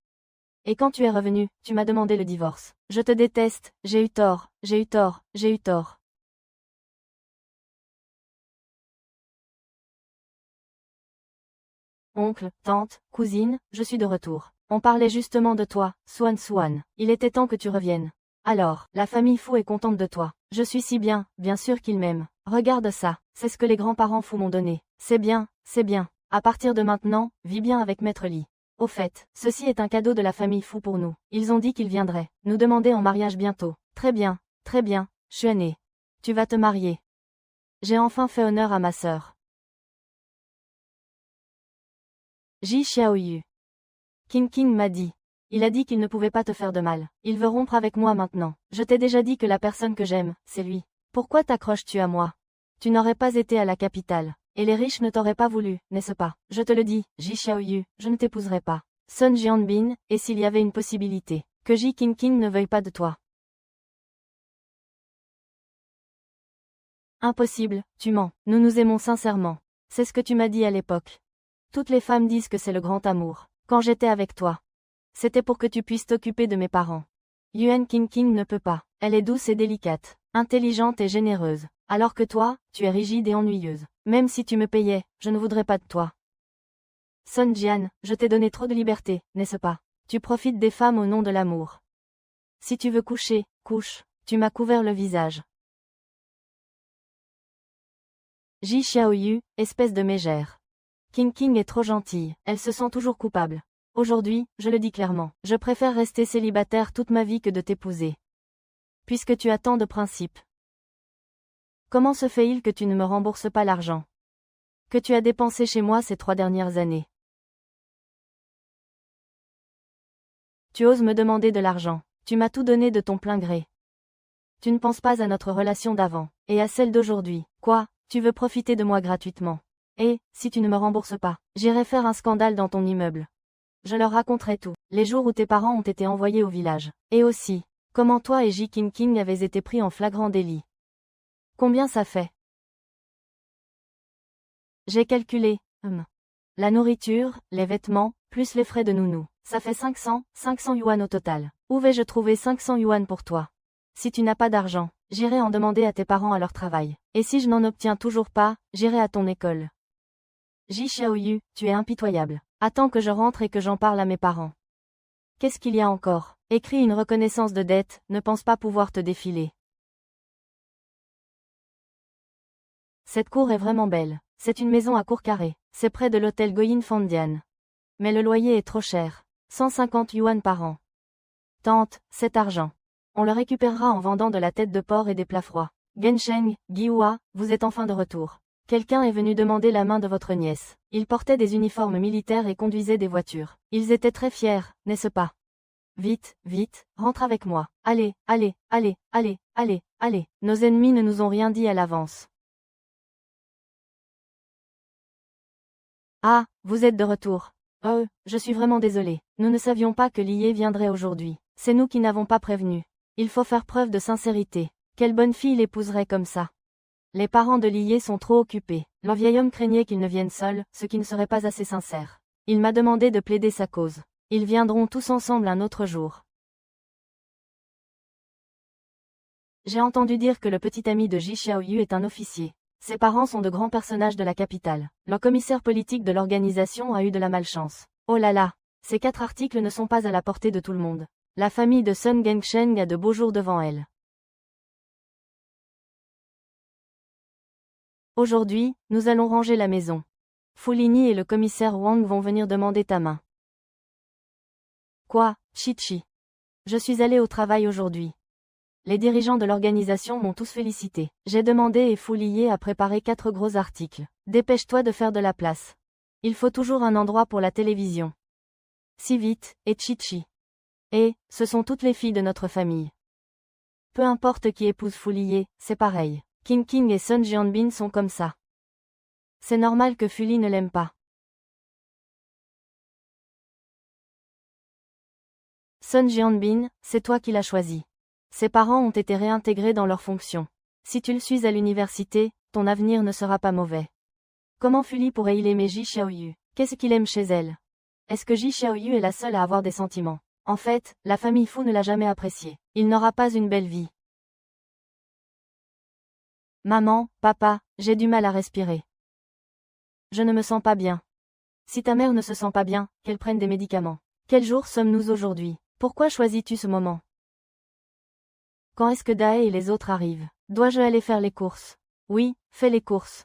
Et quand tu es revenu, tu m'as demandé le divorce. Je te déteste, j'ai eu tort, j'ai eu tort, j'ai eu tort. Oncle, tante, cousine, je suis de retour. On parlait justement de toi, Swan Swan. Il était temps que tu reviennes. Alors, la famille fou est contente de toi. Je suis si bien sûr qu'ils m'aiment. Regarde ça, c'est ce que les grands-parents fous m'ont donné. C'est bien, c'est bien. À partir de maintenant, vis bien avec Maître Lee. Au fait, ceci est un cadeau de la famille fou pour nous. Ils ont dit qu'ils viendraient nous demander en mariage bientôt. Très bien, Xuan'e. Tu vas te marier. J'ai enfin fait honneur à ma sœur. Ji Xiaoyu. King m'a dit. Il a dit qu'il ne pouvait pas te faire de mal. Il veut rompre avec moi maintenant. Je t'ai déjà dit que la personne que j'aime, c'est lui. Pourquoi t'accroches-tu à moi? Tu n'aurais pas été à la capitale. Et les riches ne t'auraient pas voulu, n'est-ce pas? Je te le dis, Ji Xiaoyu, je ne t'épouserai pas. Sun Jianbin, et s'il y avait une possibilité, que Ji King ne veuille pas de toi. Impossible, tu mens. Nous nous aimons sincèrement. C'est ce que tu m'as dit à l'époque. Toutes les femmes disent que c'est le grand amour. Quand j'étais avec toi. C'était pour que tu puisses t'occuper de mes parents. Yuan King ne peut pas. Elle est douce et délicate, intelligente et généreuse. Alors que toi, tu es rigide et ennuyeuse. Même si tu me payais, je ne voudrais pas de toi. Sun Jian, je t'ai donné trop de liberté, n'est-ce pas? Tu profites des femmes au nom de l'amour. Si tu veux coucher, couche. Tu m'as couvert le visage. Ji Xiaoyu, espèce de mégère. King est trop gentille, elle se sent toujours coupable. Aujourd'hui, je le dis clairement, je préfère rester célibataire toute ma vie que de t'épouser. Puisque tu as tant de principes. Comment se fait-il que tu ne me rembourses pas l'argent que tu as dépensé chez moi ces 3 dernières années? Tu oses me demander de l'argent. Tu m'as tout donné de ton plein gré. Tu ne penses pas à notre relation d'avant, et à celle d'aujourd'hui. Quoi, tu veux profiter de moi gratuitement? Et, si tu ne me rembourses pas, j'irai faire un scandale dans ton immeuble. Je leur raconterai tout, les jours où tes parents ont été envoyés au village. Et aussi, comment toi et Ji King avez été pris en flagrant délit. Combien ça fait? J'ai calculé, la nourriture, les vêtements, plus les frais de nounou. Ça fait 500 yuan au total. Où vais-je trouver 500 yuan pour toi? Si tu n'as pas d'argent, j'irai en demander à tes parents à leur travail. Et si je n'en obtiens toujours pas, j'irai à ton école. Ji Xiaoyu, tu es impitoyable. Attends que je rentre et que j'en parle à mes parents. Qu'est-ce qu'il y a encore? Écris une reconnaissance de dette, ne pense pas pouvoir te défiler. Cette cour est vraiment belle. C'est une maison à cour carré. C'est près de l'hôtel Goyin Fandian. Mais le loyer est trop cher. 150 yuan par an. Tante, cet argent. On le récupérera en vendant de la tête de porc et des plats froids. Gensheng, Guihua, vous êtes enfin de retour. Quelqu'un est venu demander la main de votre nièce. Ils portaient des uniformes militaires et conduisaient des voitures. Ils étaient très fiers, n'est-ce pas? Vite, rentre avec moi. Allez. Nos ennemis ne nous ont rien dit à l'avance. Ah, vous êtes de retour. Oh, je suis vraiment désolée. Nous ne savions pas que Lié viendrait aujourd'hui. C'est nous qui n'avons pas prévenu. Il faut faire preuve de sincérité. Quelle bonne fille l'épouserait comme ça? Les parents de Lié sont trop occupés. Le vieil homme craignait qu'il ne vienne seul, ce qui ne serait pas assez sincère. Il m'a demandé de plaider sa cause. Ils viendront tous ensemble un autre jour. J'ai entendu dire que le petit ami de Ji Xiaoyu est un officier. Ses parents sont de grands personnages de la capitale. Le commissaire politique de l'organisation a eu de la malchance. Oh là là, ces 4 articles ne sont pas à la portée de tout le monde. La famille de Sun Gengsheng a de beaux jours devant elle. Aujourd'hui, nous allons ranger la maison. Fu Lingyi et le commissaire Wang vont venir demander ta main. Quoi, Chi-Chi? Je suis allé au travail aujourd'hui. Les dirigeants de l'organisation m'ont tous félicité. J'ai demandé et Fu Lingyi a préparé 4 gros articles. Dépêche-toi de faire de la place. Il faut toujours un endroit pour la télévision. Si vite, et Chi-Chi. Et, ce sont toutes les filles de notre famille. Peu importe qui épouse Fu Lingyi, c'est pareil. King et Sun Jianbin sont comme ça. C'est normal que Fu Li ne l'aime pas. Sun Jianbin, c'est toi qui l'as choisi. Ses parents ont été réintégrés dans leurs fonctions. Si tu le suis à l'université, ton avenir ne sera pas mauvais. Comment Fu Li pourrait-il aimer Ji Xiaoyu? Qu'est-ce qu'il aime chez elle? Est-ce que Ji Xiaoyu est la seule à avoir des sentiments? En fait, la famille Fu ne l'a jamais apprécié. Il n'aura pas une belle vie. Maman, papa, j'ai du mal à respirer. Je ne me sens pas bien. Si ta mère ne se sent pas bien, qu'elle prenne des médicaments. Quel jour sommes-nous aujourd'hui? Pourquoi choisis-tu ce moment? Quand est-ce que Dae et les autres arrivent? Dois-je aller faire les courses? Oui, fais les courses.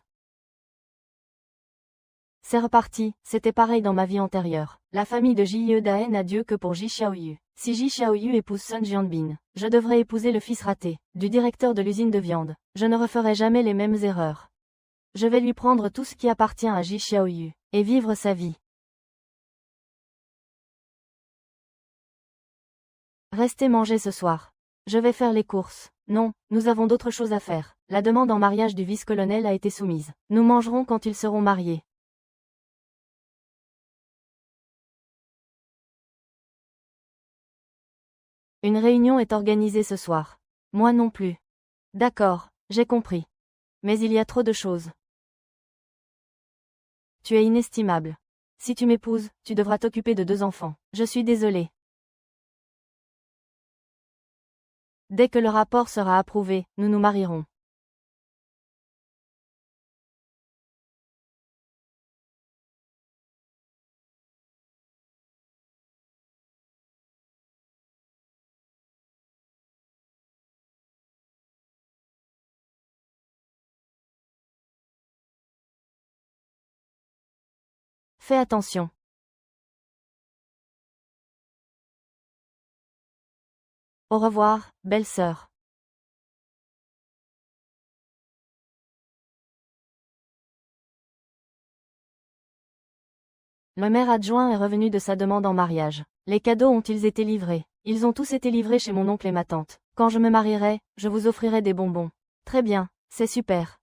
C'est reparti, c'était pareil dans ma vie antérieure. La famille de Ji Dae n'a Dieu que pour Ji Xiaoyu. Si Ji Xiaoyu épouse Sun Jianbin, je devrais épouser le fils raté, du directeur de l'usine de viande. Je ne referai jamais les mêmes erreurs. Je vais lui prendre tout ce qui appartient à Ji Xiaoyu, et vivre sa vie. Restez manger ce soir. Je vais faire les courses. Non, nous avons d'autres choses à faire. La demande en mariage du vice-colonel a été soumise. Nous mangerons quand ils seront mariés. Une réunion est organisée ce soir. Moi non plus. D'accord, j'ai compris. Mais il y a trop de choses. Tu es inestimable. Si tu m'épouses, tu devras t'occuper de 2 enfants. Je suis désolée. Dès que le rapport sera approuvé, nous nous marierons. Fais attention. Au revoir, belle sœur. Le maire adjoint est revenu de sa demande en mariage. Les cadeaux ont-ils été livrés? Ils ont tous été livrés chez mon oncle et ma tante. Quand je me marierai, je vous offrirai des bonbons. Très bien, c'est super.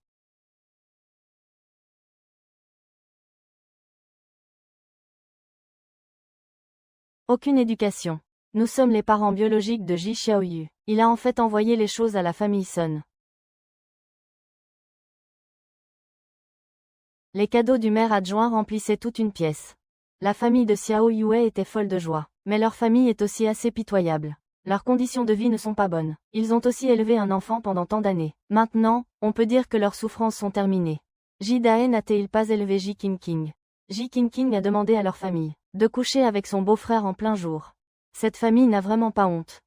Aucune éducation. Nous sommes les parents biologiques de Ji Xiaoyu. Il a en fait envoyé les choses à la famille Sun. Les cadeaux du maire adjoint remplissaient toute une pièce. La famille de Xiao Yue était folle de joie. Mais leur famille est aussi assez pitoyable. Leurs conditions de vie ne sont pas bonnes. Ils ont aussi élevé un enfant pendant tant d'années. Maintenant, on peut dire que leurs souffrances sont terminées. Ji Dae n'a-t-il pas élevé Ji Qingqing? Ji Qingqing a demandé à leur famille de coucher avec son beau-frère en plein jour. Cette famille n'a vraiment pas honte.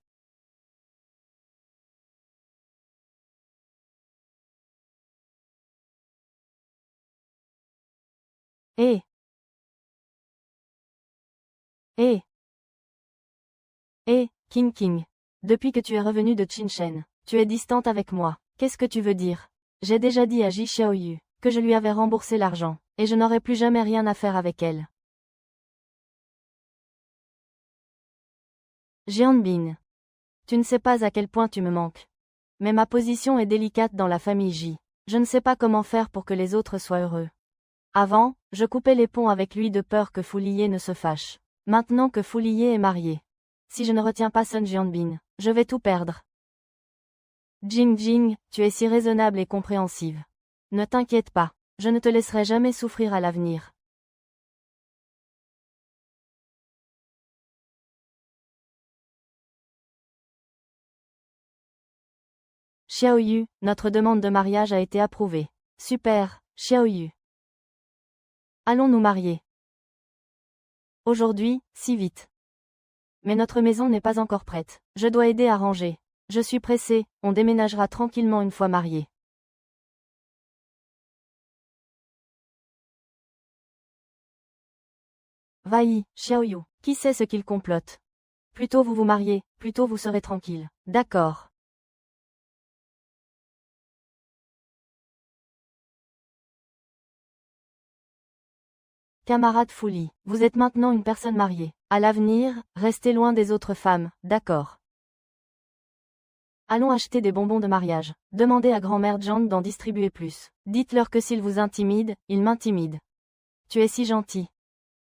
Hé! Hé! Hé, Qingqing. Depuis que tu es revenu de Qinshen, tu es distante avec moi. Qu'est-ce que tu veux dire? J'ai déjà dit à Ji Xiaoyu que je lui avais remboursé l'argent, et je n'aurai plus jamais rien à faire avec elle. Jianbin. Tu ne sais pas à quel point tu me manques. Mais ma position est délicate dans la famille J. Je ne sais pas comment faire pour que les autres soient heureux. Avant, je coupais les ponts avec lui de peur que Fu Lingyi ne se fâche. Maintenant que Fu Lingyi est marié. Si je ne retiens pas Sun Jianbin, je vais tout perdre. Jing Jing, tu es si raisonnable et compréhensive. Ne t'inquiète pas, je ne te laisserai jamais souffrir à l'avenir. Xiaoyu, notre demande de mariage a été approuvée. Super, Xiaoyu. Allons nous marier. Aujourd'hui, si vite. Mais notre maison n'est pas encore prête. Je dois aider à ranger. Je suis pressée, on déménagera tranquillement une fois mariés. Vai, Xiaoyu, qui sait ce qu'il complote? Plus tôt vous vous mariez, plus tôt vous serez tranquille. D'accord. Camarade Fouli, vous êtes maintenant une personne mariée. À l'avenir, restez loin des autres femmes, d'accord. Allons acheter des bonbons de mariage. Demandez à grand-mère John d'en distribuer plus. Dites-leur que s'ils vous intimident, ils m'intimident. Tu es si gentil.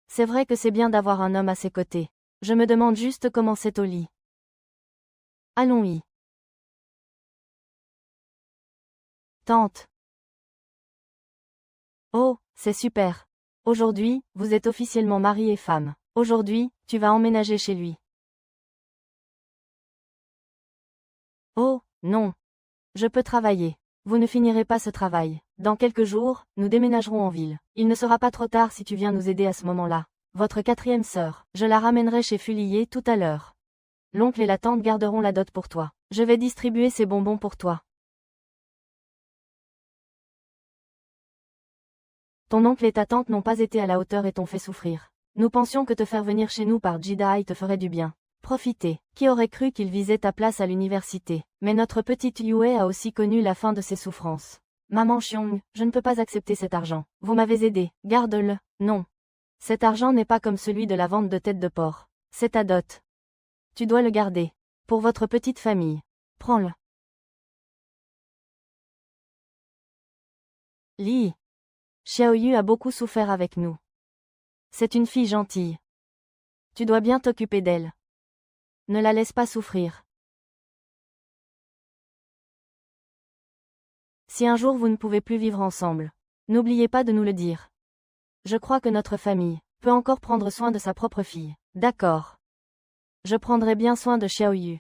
C'est vrai que c'est bien d'avoir un homme à ses côtés. Je me demande juste comment c'est au lit. Allons-y. Tante. Oh, c'est super. Aujourd'hui, vous êtes officiellement mari et femme. Aujourd'hui, tu vas emménager chez lui. Oh, non. Je peux travailler. Vous ne finirez pas ce travail. Dans quelques jours, nous déménagerons en ville. Il ne sera pas trop tard si tu viens nous aider à ce moment-là. Votre quatrième sœur, je la ramènerai chez Fulier tout à l'heure. L'oncle et la tante garderont la dot pour toi. Je vais distribuer ces bonbons pour toi. Ton oncle et ta tante n'ont pas été à la hauteur et t'ont fait souffrir. Nous pensions que te faire venir chez nous par Jidai te ferait du bien. Profitez. Qui aurait cru qu'il visait ta place à l'université? Mais notre petite Yue a aussi connu la fin de ses souffrances. Maman Xiong, je ne peux pas accepter cet argent. Vous m'avez aidé. Garde-le. Non. Cet argent n'est pas comme celui de la vente de tête de porc. C'est ta dot. Tu dois le garder. Pour votre petite famille. Prends-le. Li. Xiaoyu a beaucoup souffert avec nous. C'est une fille gentille. Tu dois bien t'occuper d'elle. Ne la laisse pas souffrir. Si un jour vous ne pouvez plus vivre ensemble, n'oubliez pas de nous le dire. Je crois que notre famille peut encore prendre soin de sa propre fille. D'accord. Je prendrai bien soin de Xiaoyu.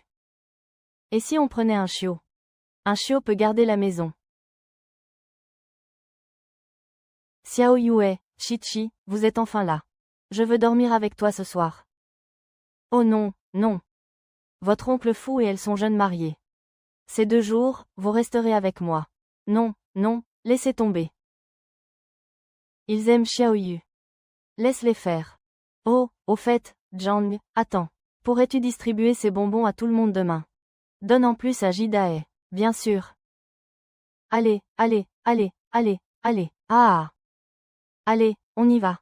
Et si on prenait un chiot? Un chiot peut garder la maison. Xiaoyu, Chichi, vous êtes enfin là. Je veux dormir avec toi ce soir. Oh non, non. Votre oncle fou et elles sont jeunes mariés. Ces 2 jours, vous resterez avec moi. Non, non, laissez tomber. Ils aiment Xiaoyu. Laisse-les faire. Oh, au fait, Zhang, attends. Pourrais-tu distribuer ces bonbons à tout le monde demain? Donne en plus à Jidae. Bien sûr. Allez, allez, allez, allez, allez. Ah! Allez, on y va.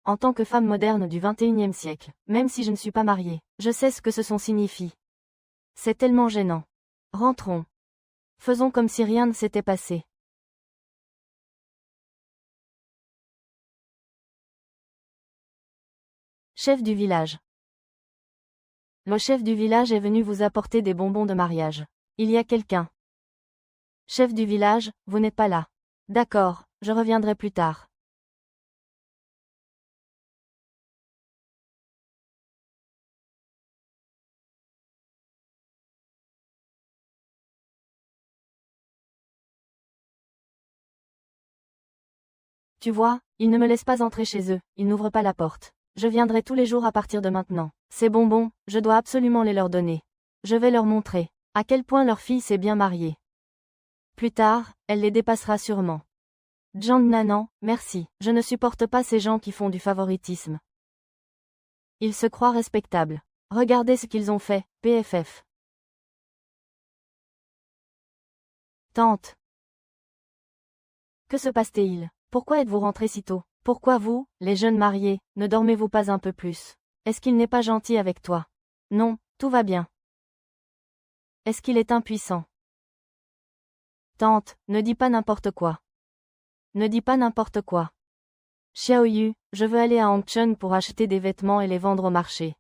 En tant que femme moderne du XXIe siècle, même si je ne suis pas mariée, je sais ce que ce son signifie. C'est tellement gênant. Rentrons. Faisons comme si rien ne s'était passé. Chef du village. Le chef du village est venu vous apporter des bonbons de mariage. Il y a quelqu'un. Chef du village, vous n'êtes pas là. D'accord, je reviendrai plus tard. Tu vois, ils ne me laissent pas entrer chez eux, ils n'ouvrent pas la porte. Je viendrai tous les jours à partir de maintenant. Ces bonbons, je dois absolument les leur donner. Je vais leur montrer à quel point leur fille s'est bien mariée. Plus tard, elle les dépassera sûrement. Zhang Nanan, merci. Je ne supporte pas ces gens qui font du favoritisme. Ils se croient respectables. Regardez ce qu'ils ont fait, PFF. Tante. Que se passe-t-il? Pourquoi êtes-vous rentrés si tôt? Pourquoi vous, les jeunes mariés, ne dormez-vous pas un peu plus? Est-ce qu'il n'est pas gentil avec toi? Non, tout va bien. Est-ce qu'il est impuissant? Tante, ne dis pas n'importe quoi. Ne dis pas n'importe quoi. Xiaoyu, je veux aller à Hangcheng pour acheter des vêtements et les vendre au marché.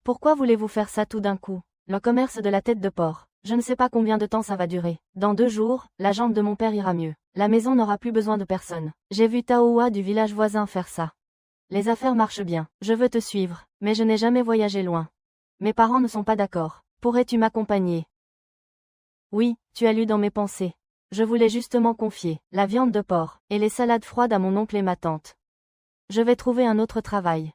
Pourquoi voulez-vous faire ça tout d'un coup? Le commerce de la tête de porc. Je ne sais pas combien de temps ça va durer. Dans 2 jours, la jambe de mon père ira mieux. La maison n'aura plus besoin de personne. J'ai vu Taoua du village voisin faire ça. Les affaires marchent bien. Je veux te suivre, mais je n'ai jamais voyagé loin. Mes parents ne sont pas d'accord. Pourrais-tu m'accompagner? Oui, tu as lu dans mes pensées. Je voulais justement confier la viande de porc et les salades froides à mon oncle et ma tante. Je vais trouver un autre travail.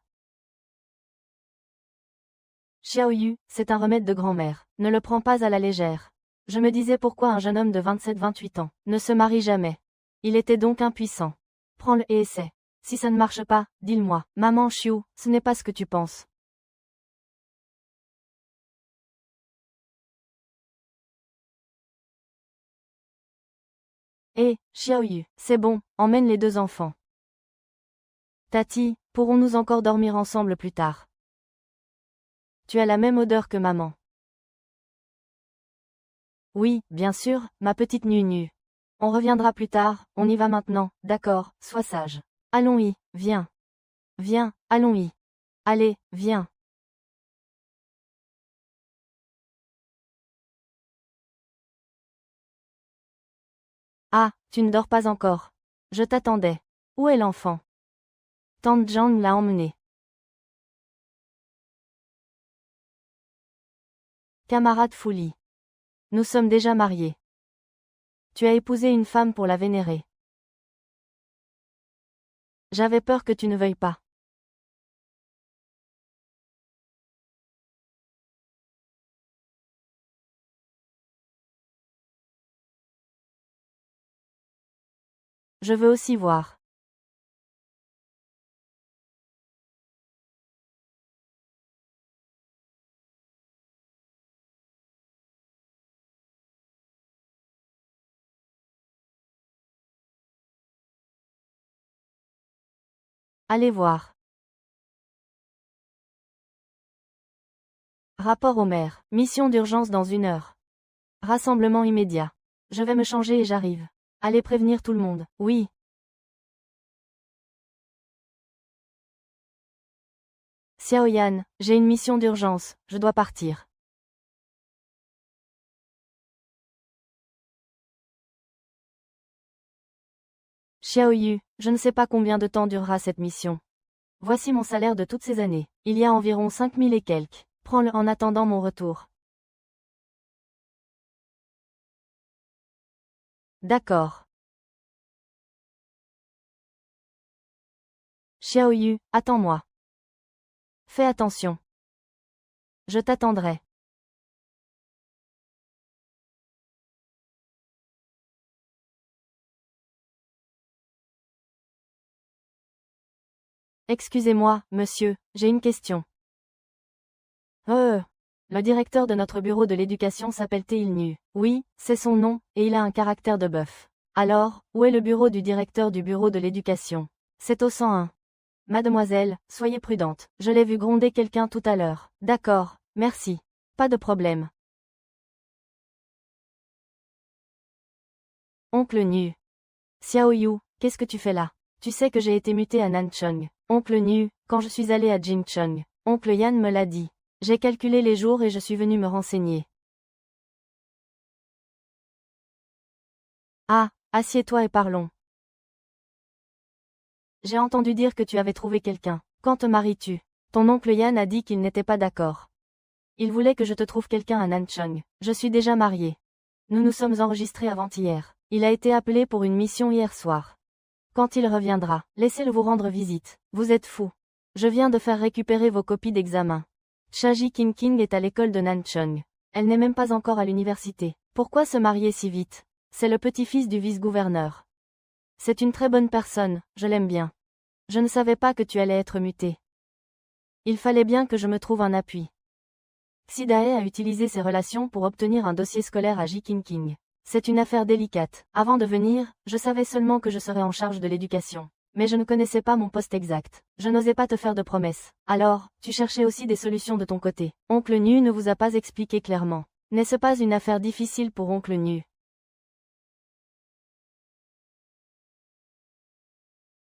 Xiaoyu, c'est un remède de grand-mère. Ne le prends pas à la légère. Je me disais pourquoi un jeune homme de 27-28 ans ne se marie jamais. Il était donc impuissant. Prends-le et essaie. Si ça ne marche pas, dis-le-moi. Maman Xiu, ce n'est pas ce que tu penses. Hé, Xiaoyu, c'est bon, emmène les 2 enfants. Tati, pourrons-nous encore dormir ensemble plus tard? Tu as la même odeur que maman. Oui, bien sûr, ma petite Nunu. On reviendra plus tard, on y va maintenant, d'accord, sois sage. Allons-y, viens. Viens, allons-y. Allez, viens. Ah, tu ne dors pas encore. Je t'attendais. Où est l'enfant? Tante Zhang l'a emmené. Camarade Fouli. Nous sommes déjà mariés. Tu as épousé une femme pour la vénérer. J'avais peur que tu ne veuilles pas. Je veux aussi voir. Allez voir. Rapport au maire. Mission d'urgence dans 1 heure. Rassemblement immédiat. Je vais me changer et j'arrive. Allez prévenir tout le monde. Oui. Xiaoyan, j'ai une mission d'urgence, je dois partir. Xiaoyu, je ne sais pas combien de temps durera cette mission. Voici mon salaire de toutes ces années. Il y a environ 5000 et quelques. Prends-le en attendant mon retour. D'accord. Xiaoyu, attends-moi. Fais attention. Je t'attendrai. Excusez-moi, monsieur, j'ai une question. Le directeur de notre bureau de l'éducation s'appelle Teilnu. Oui, c'est son nom, et il a un caractère de bœuf. Alors, où est le bureau du directeur du bureau de l'éducation? C'est au 101. Mademoiselle, soyez prudente. Je l'ai vu gronder quelqu'un tout à l'heure. D'accord, merci. Pas de problème. Oncle Nu. Xiaoyu, qu'est-ce que tu fais là? Tu sais que j'ai été muté à Nanchong. Oncle Nu, quand je suis allé à Jingchong. Oncle Yan me l'a dit. J'ai calculé les jours et je suis venu me renseigner. Ah, assieds-toi et parlons. J'ai entendu dire que tu avais trouvé quelqu'un. Quand te maries-tu? Ton oncle Yan a dit qu'il n'était pas d'accord. Il voulait que je te trouve quelqu'un à Nanchong. Je suis déjà marié. Nous nous sommes enregistrés avant-hier. Il a été appelé pour une mission hier soir. Quand il reviendra, laissez-le vous rendre visite. Vous êtes fou. Je viens de faire récupérer vos copies d'examen. Chaji King est à l'école de Nanchong. Elle n'est même pas encore à l'université. Pourquoi se marier si vite? C'est le petit-fils du vice-gouverneur. C'est une très bonne personne, je l'aime bien. Je ne savais pas que tu allais être muté. Il fallait bien que je me trouve un appui. Xidae a utilisé ses relations pour obtenir un dossier scolaire à King. C'est une affaire délicate. Avant de venir, je savais seulement que je serais en charge de l'éducation. Mais je ne connaissais pas mon poste exact. Je n'osais pas te faire de promesses. Alors, tu cherchais aussi des solutions de ton côté. Oncle Nu ne vous a pas expliqué clairement. N'est-ce pas une affaire difficile pour Oncle Nu?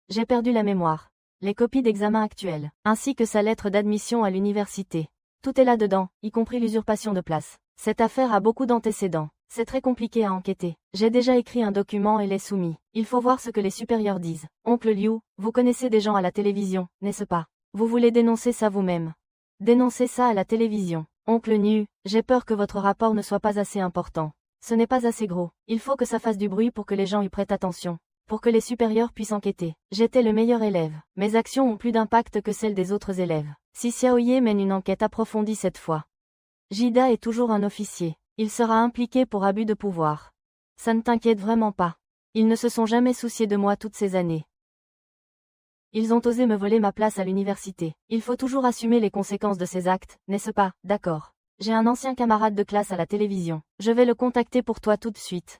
J'ai perdu la mémoire. Les copies d'examen actuelles, ainsi que sa lettre d'admission à l'université. Tout est là-dedans, y compris l'usurpation de place. Cette affaire a beaucoup d'antécédents. C'est très compliqué à enquêter. J'ai déjà écrit un document et l'ai soumis. Il faut voir ce que les supérieurs disent. Oncle Liu, vous connaissez des gens à la télévision, n'est-ce pas? Vous voulez dénoncer ça vous-même. Dénoncer ça à la télévision. Oncle Liu, j'ai peur que votre rapport ne soit pas assez important. Ce n'est pas assez gros. Il faut que ça fasse du bruit pour que les gens y prêtent attention. Pour que les supérieurs puissent enquêter. J'étais le meilleur élève. Mes actions ont plus d'impact que celles des autres élèves. Si Xiaoye mène une enquête approfondie cette fois. Jida est toujours un officier. Il sera impliqué pour abus de pouvoir. Ça ne t'inquiète vraiment pas. Ils ne se sont jamais souciés de moi toutes ces années. Ils ont osé me voler ma place à l'université. Il faut toujours assumer les conséquences de ces actes, n'est-ce pas? D'accord. J'ai un ancien camarade de classe à la télévision. Je vais le contacter pour toi tout de suite.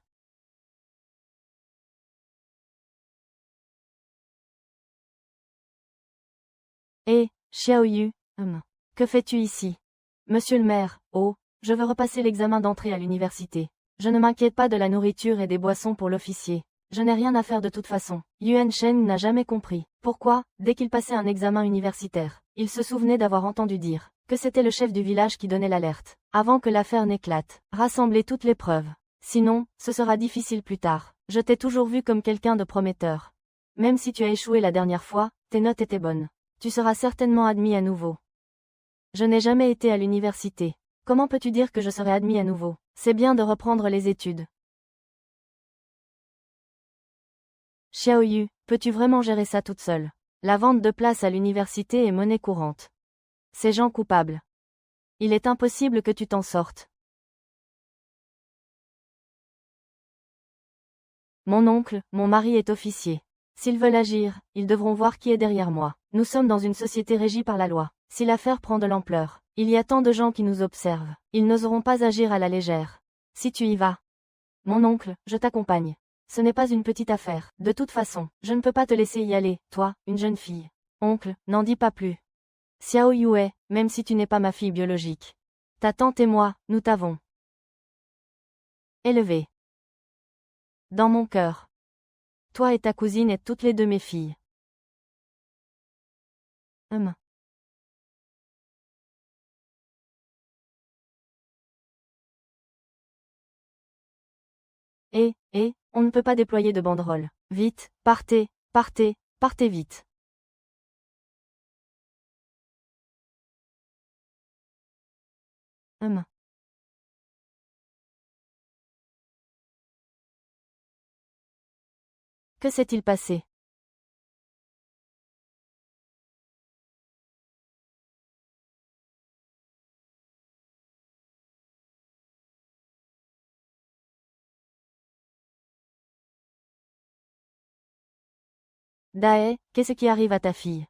Hé, Xiaoyu, que fais-tu ici? Monsieur le maire, oh, je veux repasser l'examen d'entrée à l'université. Je ne m'inquiète pas de la nourriture et des boissons pour l'officier. Je n'ai rien à faire de toute façon. Yuan Shen n'a jamais compris. Pourquoi, dès qu'il passait un examen universitaire, il se souvenait d'avoir entendu dire que c'était le chef du village qui donnait l'alerte, avant que l'affaire n'éclate. Rassembler toutes les preuves. Sinon, ce sera difficile plus tard. Je t'ai toujours vu comme quelqu'un de prometteur. Même si tu as échoué la dernière fois, tes notes étaient bonnes. Tu seras certainement admis à nouveau. Je n'ai jamais été à l'université. Comment peux-tu dire que je serai admis à nouveau? C'est bien de reprendre les études. Xiaoyu, peux-tu vraiment gérer ça toute seule? La vente de places à l'université est monnaie courante. C'est gens coupables. Il est impossible que tu t'en sortes. Mon oncle, mon mari est officier. S'ils veulent agir, ils devront voir qui est derrière moi. Nous sommes dans une société régie par la loi. Si l'affaire prend de l'ampleur, il y a tant de gens qui nous observent. Ils n'oseront pas agir à la légère. Si tu y vas. Mon oncle, je t'accompagne. Ce n'est pas une petite affaire. De toute façon, je ne peux pas te laisser y aller, toi, une jeune fille. Oncle, n'en dis pas plus. Xiao Yue, même si tu n'es pas ma fille biologique. Ta tante et moi, nous t'avons élevée. Dans mon cœur. Toi et ta cousine êtes toutes les deux mes filles. On ne peut pas déployer de banderoles. Vite, partez, partez, partez vite. Que s'est-il passé? Dae, qu'est-ce qui arrive à ta fille?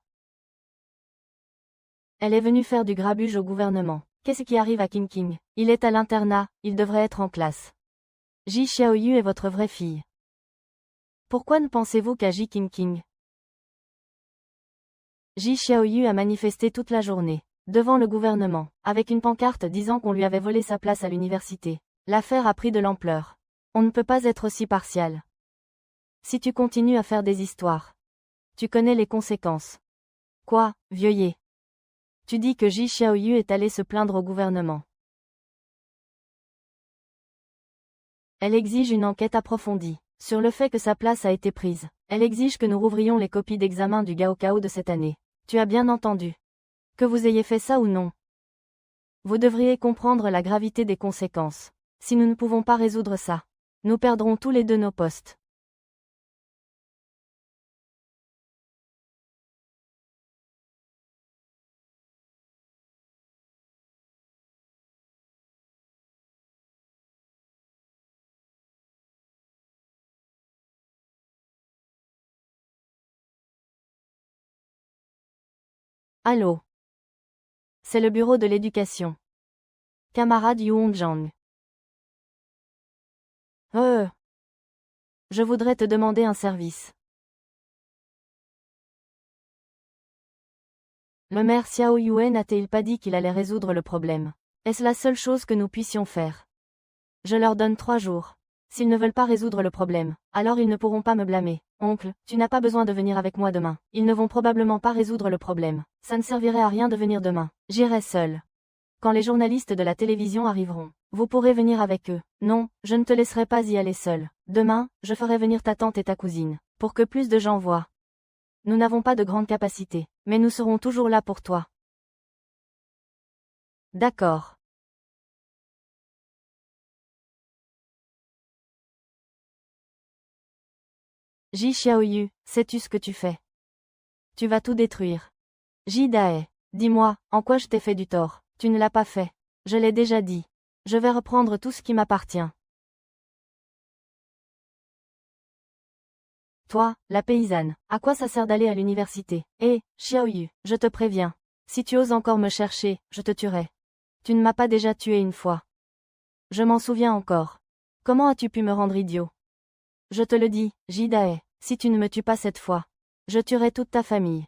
Elle est venue faire du grabuge au gouvernement. Qu'est-ce qui arrive à King King? Il est à l'internat, il devrait être en classe. Ji Xiaoyu est votre vraie fille. Pourquoi ne pensez-vous qu'à Ji King King? Ji Xiaoyu a manifesté toute la journée, devant le gouvernement, avec une pancarte disant qu'on lui avait volé sa place à l'université. L'affaire a pris de l'ampleur. On ne peut pas être aussi partial. Si tu continues à faire des histoires, tu connais les conséquences. Quoi, vieuillet? Tu dis que Ji Xiaoyu est allé se plaindre au gouvernement. Elle exige une enquête approfondie sur le fait que sa place a été prise. Elle exige que nous rouvrions les copies d'examen du Gaokao de cette année. Tu as bien entendu. Que vous ayez fait ça ou non. Vous devriez comprendre la gravité des conséquences. Si nous ne pouvons pas résoudre ça, nous perdrons tous les deux nos postes. Allô? C'est le bureau de l'éducation. Camarade Yuongjang. Je voudrais te demander un service. Le maire Xiao Yuen n'a-t-il pas dit qu'il allait résoudre le problème? Est-ce la seule chose que nous puissions faire? Je leur donne 3 jours. S'ils ne veulent pas résoudre le problème, alors ils ne pourront pas me blâmer. Oncle, tu n'as pas besoin de venir avec moi demain. Ils ne vont probablement pas résoudre le problème. Ça ne servirait à rien de venir demain. J'irai seul. Quand les journalistes de la télévision arriveront, vous pourrez venir avec eux. Non, je ne te laisserai pas y aller seul. Demain, je ferai venir ta tante et ta cousine, pour que plus de gens voient. Nous n'avons pas de grande capacité, mais nous serons toujours là pour toi. D'accord. Ji Xiaoyu, sais-tu ce que tu fais? Tu vas tout détruire. Ji Dae, dis-moi, en quoi je t'ai fait du tort? Tu ne l'as pas fait. Je l'ai déjà dit. Je vais reprendre tout ce qui m'appartient. Toi, la paysanne, à quoi ça sert d'aller à l'université? Hé, Xiaoyu, je te préviens. Si tu oses encore me chercher, je te tuerai. Tu ne m'as pas déjà tué une fois. Je m'en souviens encore. Comment as-tu pu me rendre idiot? Je te le dis, Ji Dae, si tu ne me tues pas cette fois, je tuerai toute ta famille.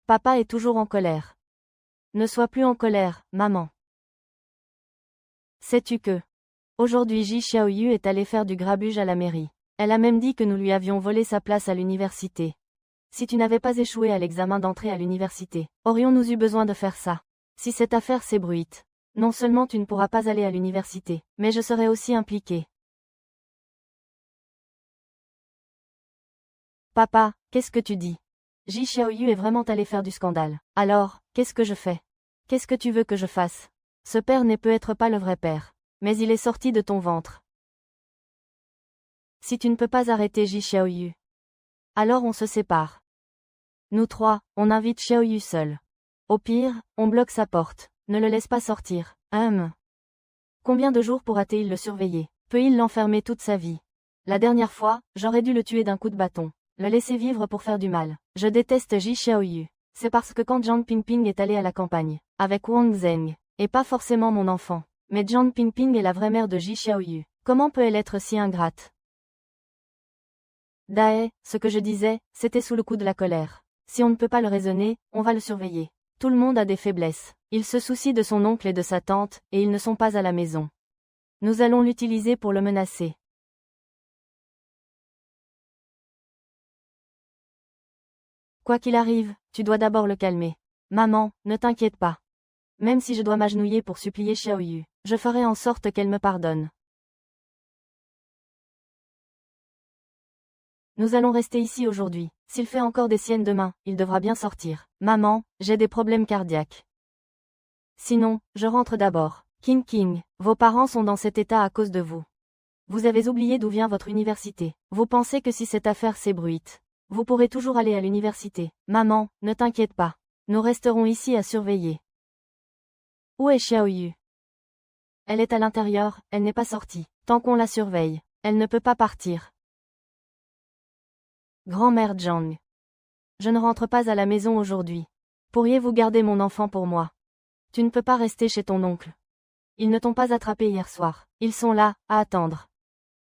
Papa est toujours en colère. Ne sois plus en colère, maman. Sais-tu que aujourd'hui Ji Xiaoyu est allé faire du grabuge à la mairie. Elle a même dit que nous lui avions volé sa place à l'université. Si tu n'avais pas échoué à l'examen d'entrée à l'université, aurions-nous eu besoin de faire ça? Si cette affaire s'ébruite, non seulement tu ne pourras pas aller à l'université, mais je serai aussi impliqué. Papa, qu'est-ce que tu dis? Ji Xiaoyu est vraiment allé faire du scandale. Alors, qu'est-ce que je fais? Qu'est-ce que tu veux que je fasse? Ce père n'est peut-être pas le vrai père, mais il est sorti de ton ventre. Si tu ne peux pas arrêter Ji Xiaoyu, alors on se sépare. Nous trois, on invite Xiaoyu seul. Au pire, on bloque sa porte, ne le laisse pas sortir. Combien de jours pourra-t-il le surveiller? Peut-il l'enfermer toute sa vie? La dernière fois, j'aurais dû le tuer d'un coup de bâton. Le laisser vivre pour faire du mal. Je déteste Ji Xiaoyu. C'est parce que quand Jiang Pingping est allé à la campagne, avec Wang Zheng, et pas forcément mon enfant, mais Jiang Pingping est la vraie mère de Ji Xiaoyu, comment peut-elle être si ingrate? Dae, ce que je disais, c'était sous le coup de la colère. Si on ne peut pas le raisonner, on va le surveiller. Tout le monde a des faiblesses. Il se soucie de son oncle et de sa tante, et ils ne sont pas à la maison. Nous allons l'utiliser pour le menacer. Quoi qu'il arrive, tu dois d'abord le calmer. Maman, ne t'inquiète pas. Même si je dois m'agenouiller pour supplier Xiaoyu, je ferai en sorte qu'elle me pardonne. Nous allons rester ici aujourd'hui. S'il fait encore des siennes demain, il devra bien sortir. Maman, j'ai des problèmes cardiaques. Sinon, je rentre d'abord. King, vos parents sont dans cet état à cause de vous. Vous avez oublié d'où vient votre université. Vous pensez que si cette affaire s'ébruite, vous pourrez toujours aller à l'université. Maman, ne t'inquiète pas. Nous resterons ici à surveiller. Où est Xiaoyu? Elle est à l'intérieur, elle n'est pas sortie. Tant qu'on la surveille, elle ne peut pas partir. Grand-mère Zhang. Je ne rentre pas à la maison aujourd'hui. Pourriez-vous garder mon enfant pour moi? Tu ne peux pas rester chez ton oncle. Ils ne t'ont pas attrapé hier soir. Ils sont là, à attendre.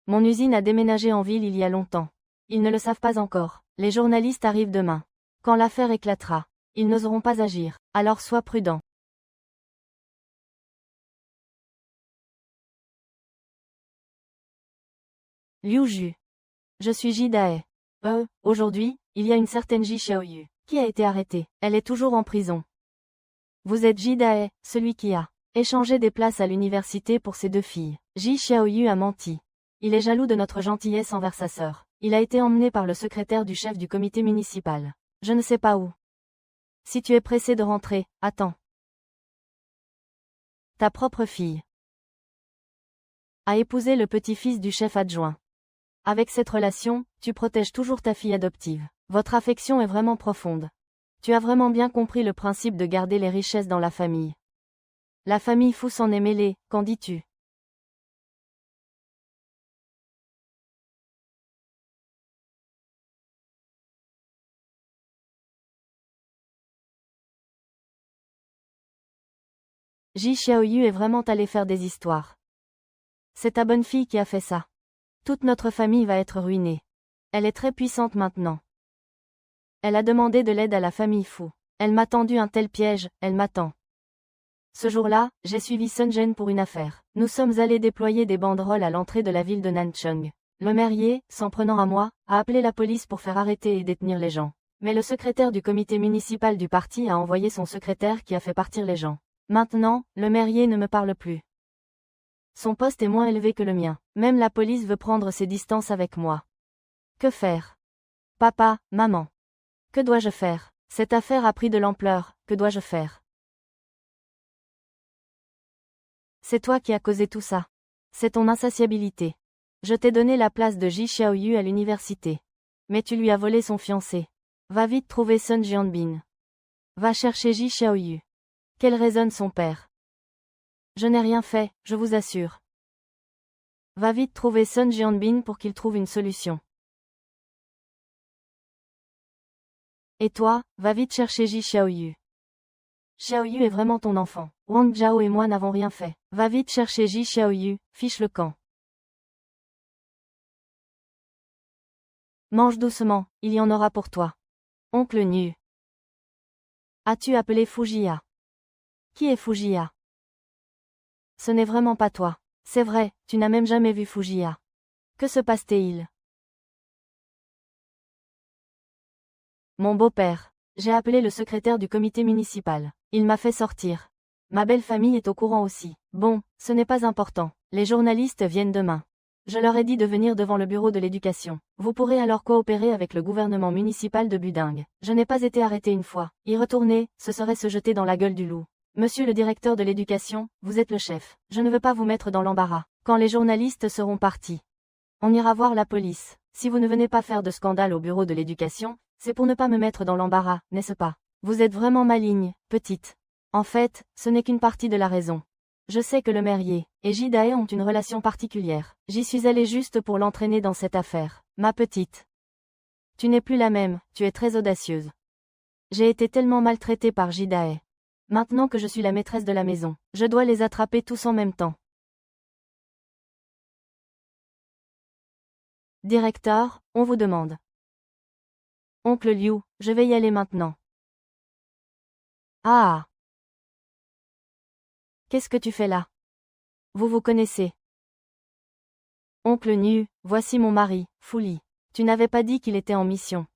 Mon usine a déménagé en ville il y a longtemps. Ils ne le savent pas encore. Les journalistes arrivent demain. Quand l'affaire éclatera, ils n'oseront pas agir. Alors sois prudent. Liu Ju. Je suis Ji Dae. Aujourd'hui, il y a une certaine Ji Xiaoyu, qui a été arrêtée. Elle est toujours en prison. Vous êtes Ji Dae, celui qui a échangé des places à l'université pour ses deux filles. Ji Xiaoyu a menti. Il est jaloux de notre gentillesse envers sa sœur. Il a été emmené par le secrétaire du chef du comité municipal. Je ne sais pas où. Si tu es pressé de rentrer, attends. Ta propre fille a épousé le petit-fils du chef adjoint. Avec cette relation, tu protèges toujours ta fille adoptive. Votre affection est vraiment profonde. Tu as vraiment bien compris le principe de garder les richesses dans la famille. La famille Fu s'en est mêlée, qu'en dis-tu? Ji Xiaoyu est vraiment allé faire des histoires. C'est ta bonne fille qui a fait ça. Toute notre famille va être ruinée. Elle est très puissante maintenant. Elle a demandé de l'aide à la famille Fu. Elle m'a tendu un tel piège, elle m'attend. Ce jour-là, j'ai suivi Sun Zhen pour une affaire. Nous sommes allés déployer des banderoles à l'entrée de la ville de Nanchang. Le maire, s'en prenant à moi, a appelé la police pour faire arrêter et détenir les gens. Mais le secrétaire du comité municipal du parti a envoyé son secrétaire qui a fait partir les gens. Maintenant, le maire ne me parle plus. Son poste est moins élevé que le mien. Même la police veut prendre ses distances avec moi. Que faire? Papa, maman. Que dois-je faire? Cette affaire a pris de l'ampleur, que dois-je faire? C'est toi qui as causé tout ça. C'est ton insatiabilité. Je t'ai donné la place de Ji Xiaoyu à l'université. Mais tu lui as volé son fiancé. Va vite trouver Sun Jianbin. Va chercher Ji Xiaoyu. Qu'elle raisonne son père. Je n'ai rien fait, je vous assure. Va vite trouver Sun Jianbin pour qu'il trouve une solution. Et toi, va vite chercher Ji Xiaoyu. Xiaoyu est vraiment ton enfant. Wang Zhao et moi n'avons rien fait. Va vite chercher Ji Xiaoyu, fiche le camp. Mange doucement, il y en aura pour toi. Oncle nu. As-tu appelé Fujia? Qui est Fujia? Ce n'est vraiment pas toi. C'est vrai, tu n'as même jamais vu Fujia. Que se passe-t-il? Mon beau-père. J'ai appelé le secrétaire du comité municipal. Il m'a fait sortir. Ma belle famille est au courant aussi. Bon, ce n'est pas important. Les journalistes viennent demain. Je leur ai dit de venir devant le bureau de l'éducation. Vous pourrez alors coopérer avec le gouvernement municipal de Buding. Je n'ai pas été arrêté une fois. Y retourner, ce serait se jeter dans la gueule du loup. Monsieur le directeur de l'éducation, vous êtes le chef. Je ne veux pas vous mettre dans l'embarras. Quand les journalistes seront partis, on ira voir la police. Si vous ne venez pas faire de scandale au bureau de l'éducation, c'est pour ne pas me mettre dans l'embarras, n'est-ce pas? Vous êtes vraiment maligne, petite. En fait, ce n'est qu'une partie de la raison. Je sais que le maire et Jidae ont une relation particulière. J'y suis allée juste pour l'entraîner dans cette affaire. Ma petite. Tu n'es plus la même, tu es très audacieuse. J'ai été tellement maltraitée par Jidae. Maintenant que je suis la maîtresse de la maison, je dois les attraper tous en même temps. Directeur, on vous demande. Oncle Liu, je vais y aller maintenant. Ah! Qu'est-ce que tu fais là? Vous vous connaissez. Oncle Nu, voici mon mari, Fuli. Tu n'avais pas dit qu'il était en mission.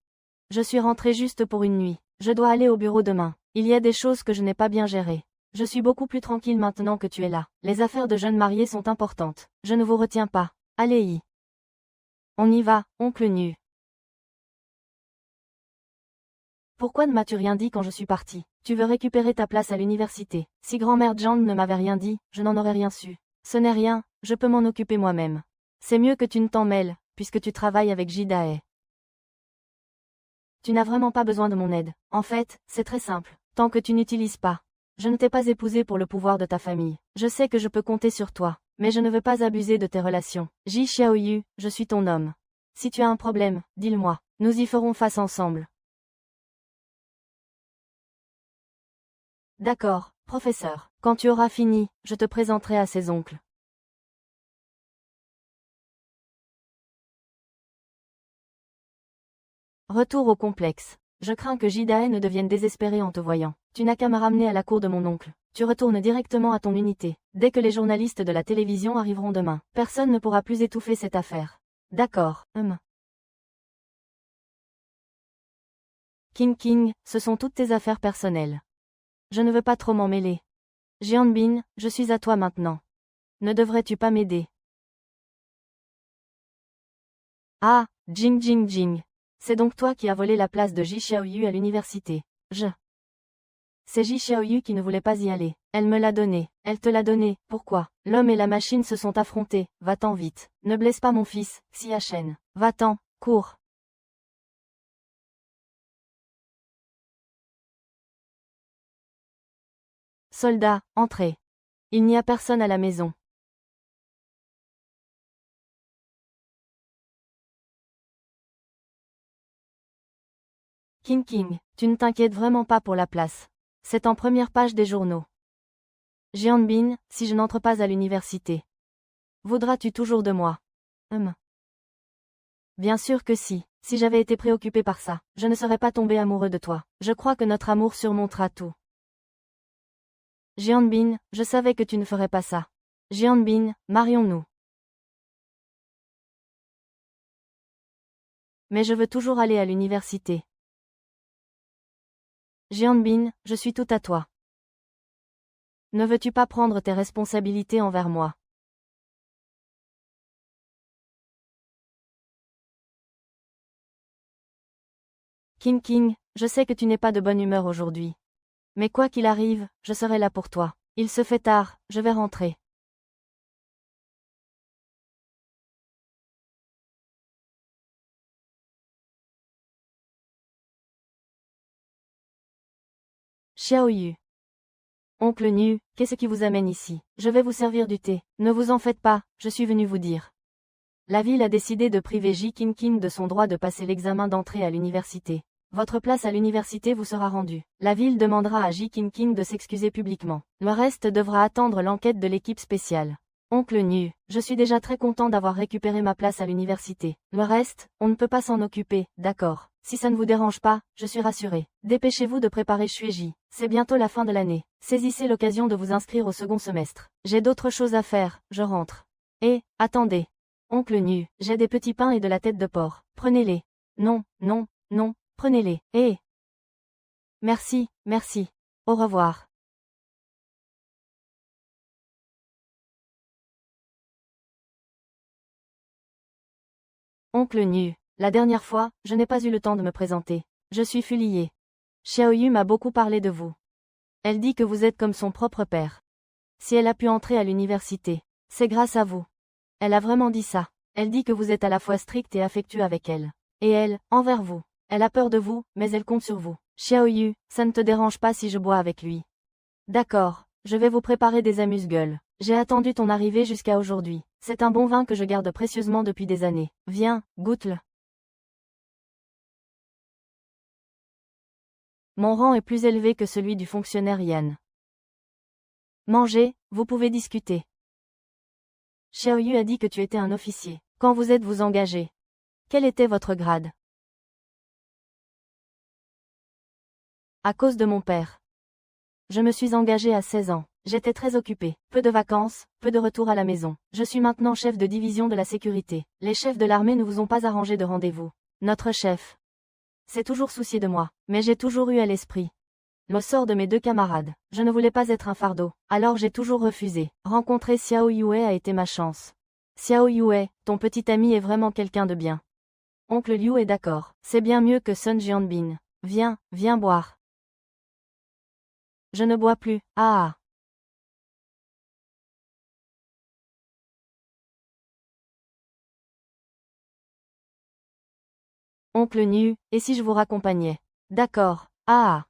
Je suis rentrée juste pour une nuit. Je dois aller au bureau demain. Il y a des choses que je n'ai pas bien gérées. Je suis beaucoup plus tranquille maintenant que tu es là. Les affaires de jeunes mariés sont importantes. Je ne vous retiens pas. Allez-y. On y va, oncle Nu. Pourquoi ne m'as-tu rien dit quand je suis partie? Tu veux récupérer ta place à l'université. Si grand-mère Zhang ne m'avait rien dit, je n'en aurais rien su. Ce n'est rien, je peux m'en occuper moi-même. C'est mieux que tu ne t'en mêles, puisque tu travailles avec Jidae. Tu n'as vraiment pas besoin de mon aide. En fait, c'est très simple. Tant que tu n'utilises pas. Je ne t'ai pas épousé pour le pouvoir de ta famille. Je sais que je peux compter sur toi, mais je ne veux pas abuser de tes relations. Ji Xiaoyu, je suis ton homme. Si tu as un problème, dis-le-moi. Nous y ferons face ensemble. D'accord, professeur. Quand tu auras fini, je te présenterai à ses oncles. Retour au complexe. Je crains que Jidae ne devienne désespéré en te voyant. Tu n'as qu'à me ramener à la cour de mon oncle. Tu retournes directement à ton unité. Dès que les journalistes de la télévision arriveront demain, personne ne pourra plus étouffer cette affaire. D'accord, King, ce sont toutes tes affaires personnelles. Je ne veux pas trop m'en mêler. Jianbin, je suis à toi maintenant. Ne devrais-tu pas m'aider? Ah, Jing. C'est donc toi qui as volé la place de Ji Xiaoyu à l'université. C'est Ji Xiaoyu qui ne voulait pas y aller. Elle me l'a donné. Elle te l'a donné. Pourquoi? L'homme et la machine se sont affrontés. Va-t'en vite. Ne blesse pas mon fils, Xia Shen. Va-t'en, cours. Soldats, entrez. Il n'y a personne à la maison. King, tu ne t'inquiètes vraiment pas pour la place. C'est en première page des journaux. Jianbin, si je n'entre pas à l'université. Voudras-tu toujours de moi? Bien sûr que si. Si j'avais été préoccupé par ça, je ne serais pas tombé amoureux de toi. Je crois que notre amour surmontera tout. Jianbin, je savais que tu ne ferais pas ça. Jianbin, marions-nous. Mais je veux toujours aller à l'université. Jianbin, je suis tout à toi. Ne veux-tu pas prendre tes responsabilités envers moi? King, je sais que tu n'es pas de bonne humeur aujourd'hui. Mais quoi qu'il arrive, je serai là pour toi. Il se fait tard, je vais rentrer. Xiaoyu. Oncle Nu, qu'est-ce qui vous amène ici? Je vais vous servir du thé. Ne vous en faites pas, je suis venu vous dire. La ville a décidé de priver King de son droit de passer l'examen d'entrée à l'université. Votre place à l'université vous sera rendue. La ville demandera à King de s'excuser publiquement. Le reste devra attendre l'enquête de l'équipe spéciale. Oncle Nu, je suis déjà très content d'avoir récupéré ma place à l'université. Le reste, on ne peut pas s'en occuper, d'accord. Si ça ne vous dérange pas, je suis rassuré. Dépêchez-vous de préparer Shueji. C'est bientôt la fin de l'année. Saisissez l'occasion de vous inscrire au second semestre. J'ai d'autres choses à faire, je rentre. Attendez. Oncle Nu, j'ai des petits pains et de la tête de porc. Prenez-les. Non, prenez-les. Merci. Au revoir. Oncle Nu, la dernière fois, je n'ai pas eu le temps de me présenter. Je suis Fulier. Xiaoyu m'a beaucoup parlé de vous. Elle dit que vous êtes comme son propre père. Si elle a pu entrer à l'université, c'est grâce à vous. Elle a vraiment dit ça. Elle dit que vous êtes à la fois strict et affectueux avec elle. Et elle, envers vous. Elle a peur de vous, mais elle compte sur vous. Xiaoyu, ça ne te dérange pas si je bois avec lui? D'accord, je vais vous préparer des amuse-gueules. J'ai attendu ton arrivée jusqu'à aujourd'hui. C'est un bon vin que je garde précieusement depuis des années. Viens, goûte-le. Mon rang est plus élevé que celui du fonctionnaire Yan. Mangez, vous pouvez discuter. Xiaoyu a dit que tu étais un officier. Quand vous êtes-vous engagé? Quel était votre grade? À cause de mon père. Je me suis engagé à 16 ans. J'étais très occupé. Peu de vacances, peu de retour à la maison. Je suis maintenant chef de division de la sécurité. Les chefs de l'armée ne vous ont pas arrangé de rendez-vous. Notre chef s'est toujours soucié de moi, mais j'ai toujours eu à l'esprit le sort de mes deux camarades. Je ne voulais pas être un fardeau, alors j'ai toujours refusé. Rencontrer Xiao Yue a été ma chance. Xiao Yue, ton petit ami est vraiment quelqu'un de bien. Oncle Liu est d'accord. C'est bien mieux que Sun Jianbin. Viens boire. Je ne bois plus. Ah. Oncle Nu, et si je vous raccompagnais? D'accord. Ah.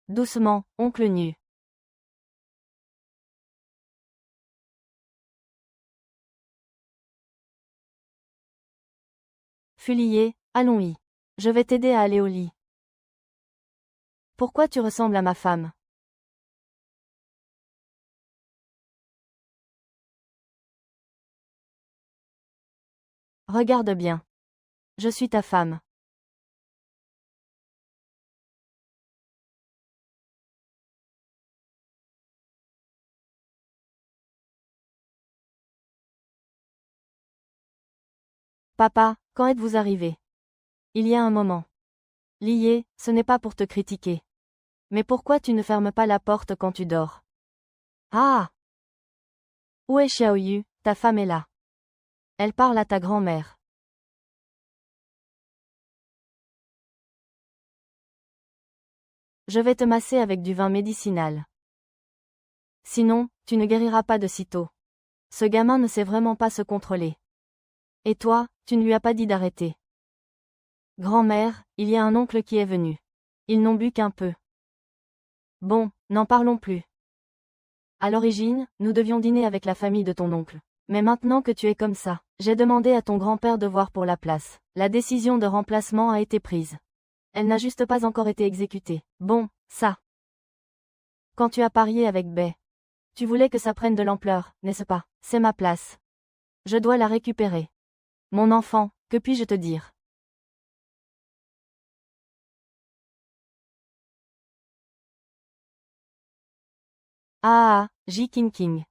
Doucement, oncle Nu. Fulier, allons-y. Je vais t'aider à aller au lit. Pourquoi tu ressembles à ma femme? Regarde bien. Je suis ta femme. Papa, quand êtes-vous arrivé? Il y a un moment. Lié, ce n'est pas pour te critiquer. Mais pourquoi tu ne fermes pas la porte quand tu dors? Ah! Où est Xiaoyu? Ta femme est là. Elle parle à ta grand-mère. Je vais te masser avec du vin médicinal. Sinon, tu ne guériras pas de sitôt. Ce gamin ne sait vraiment pas se contrôler. Et toi, tu ne lui as pas dit d'arrêter. Grand-mère, il y a un oncle qui est venu. Ils n'ont bu qu'un peu. Bon, n'en parlons plus. À l'origine, nous devions dîner avec la famille de ton oncle. Mais maintenant que tu es comme ça, j'ai demandé à ton grand-père de voir pour la place. La décision de remplacement a été prise. Elle n'a juste pas encore été exécutée. Bon, ça. Quand tu as parié avec Bay, tu voulais que ça prenne de l'ampleur, n'est-ce pas? C'est ma place. Je dois la récupérer. Mon enfant, que puis-je te dire? Ah, King.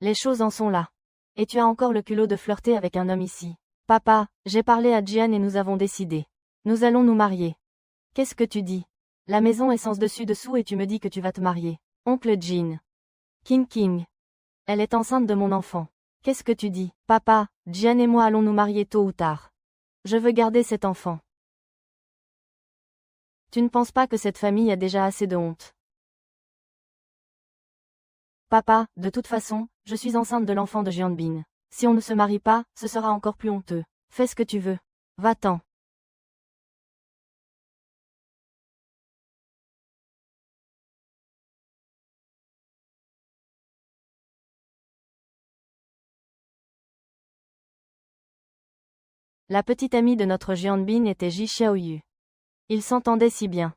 Les choses en sont là. Et tu as encore le culot de flirter avec un homme ici. Papa, j'ai parlé à Jian et nous avons décidé. Nous allons nous marier. Qu'est-ce que tu dis? La maison est sens dessus dessous et tu me dis que tu vas te marier. Oncle Jin. King. Elle est enceinte de mon enfant. Qu'est-ce que tu dis? Papa, Jian et moi allons nous marier tôt ou tard. Je veux garder cet enfant. Tu ne penses pas que cette famille a déjà assez de honte? Papa, de toute façon, je suis enceinte de l'enfant de Jianbin. Si on ne se marie pas, ce sera encore plus honteux. Fais ce que tu veux. Va-t'en. La petite amie de notre Jianbin était Ji Xiaoyu. Ils s'entendaient si bien.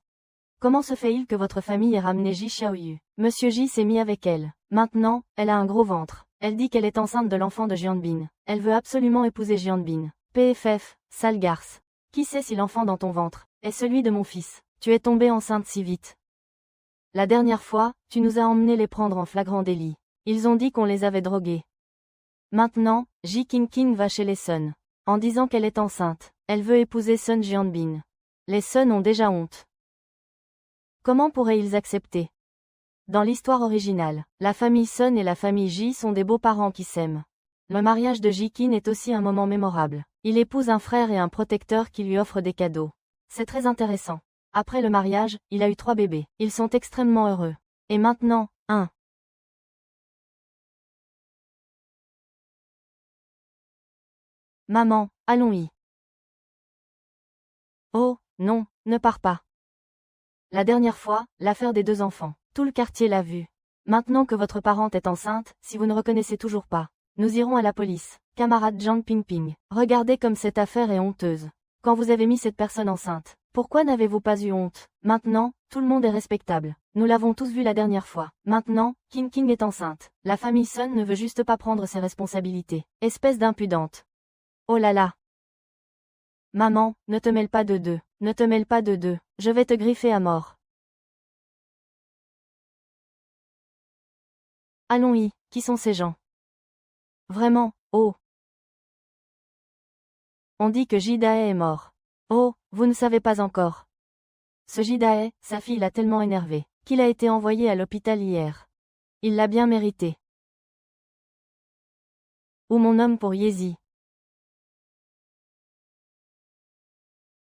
Comment se fait-il que votre famille ait ramené Ji Xiaoyu? Monsieur Ji s'est mis avec elle. Maintenant, elle a un gros ventre. Elle dit qu'elle est enceinte de l'enfant de Jianbin. Elle veut absolument épouser Jianbin. PFF, sale garce. Qui sait si l'enfant dans ton ventre est celui de mon fils? Tu es tombée enceinte si vite. La dernière fois, tu nous as emmenés les prendre en flagrant délit. Ils ont dit qu'on les avait drogués. Maintenant, Ji King va chez les Sun. En disant qu'elle est enceinte, elle veut épouser Sun Jianbin. Les Sun ont déjà honte. Comment pourraient-ils accepter? Dans l'histoire originale, la famille Sun et la famille Ji sont des beaux-parents qui s'aiment. Le mariage de Ji-kin est aussi un moment mémorable. Il épouse un frère et un protecteur qui lui offrent des cadeaux. C'est très intéressant. Après le mariage, il a eu 3 bébés. Ils sont extrêmement heureux. Et maintenant, Maman, allons-y. Oh, non, ne pars pas. La dernière fois, l'affaire des 2 enfants. Tout le quartier l'a vu. Maintenant que votre parente est enceinte, si vous ne reconnaissez toujours pas, nous irons à la police. Camarade Jiang Ping. Regardez comme cette affaire est honteuse. Quand vous avez mis cette personne enceinte, pourquoi n'avez-vous pas eu honte? Maintenant, tout le monde est respectable. Nous l'avons tous vu la dernière fois. Maintenant, King est enceinte. La famille Sun ne veut juste pas prendre ses responsabilités. Espèce d'impudente. Oh là là. Maman, ne te mêle pas de deux. Ne te mêle pas de deux. Je vais te griffer à mort. Allons-y, qui sont ces gens? Vraiment, oh. On dit que Jidae est mort. Oh, vous ne savez pas encore. Ce Jidae, sa fille l'a tellement énervé, qu'il a été envoyé à l'hôpital hier. Il l'a bien mérité. Ou mon homme pour Yezi.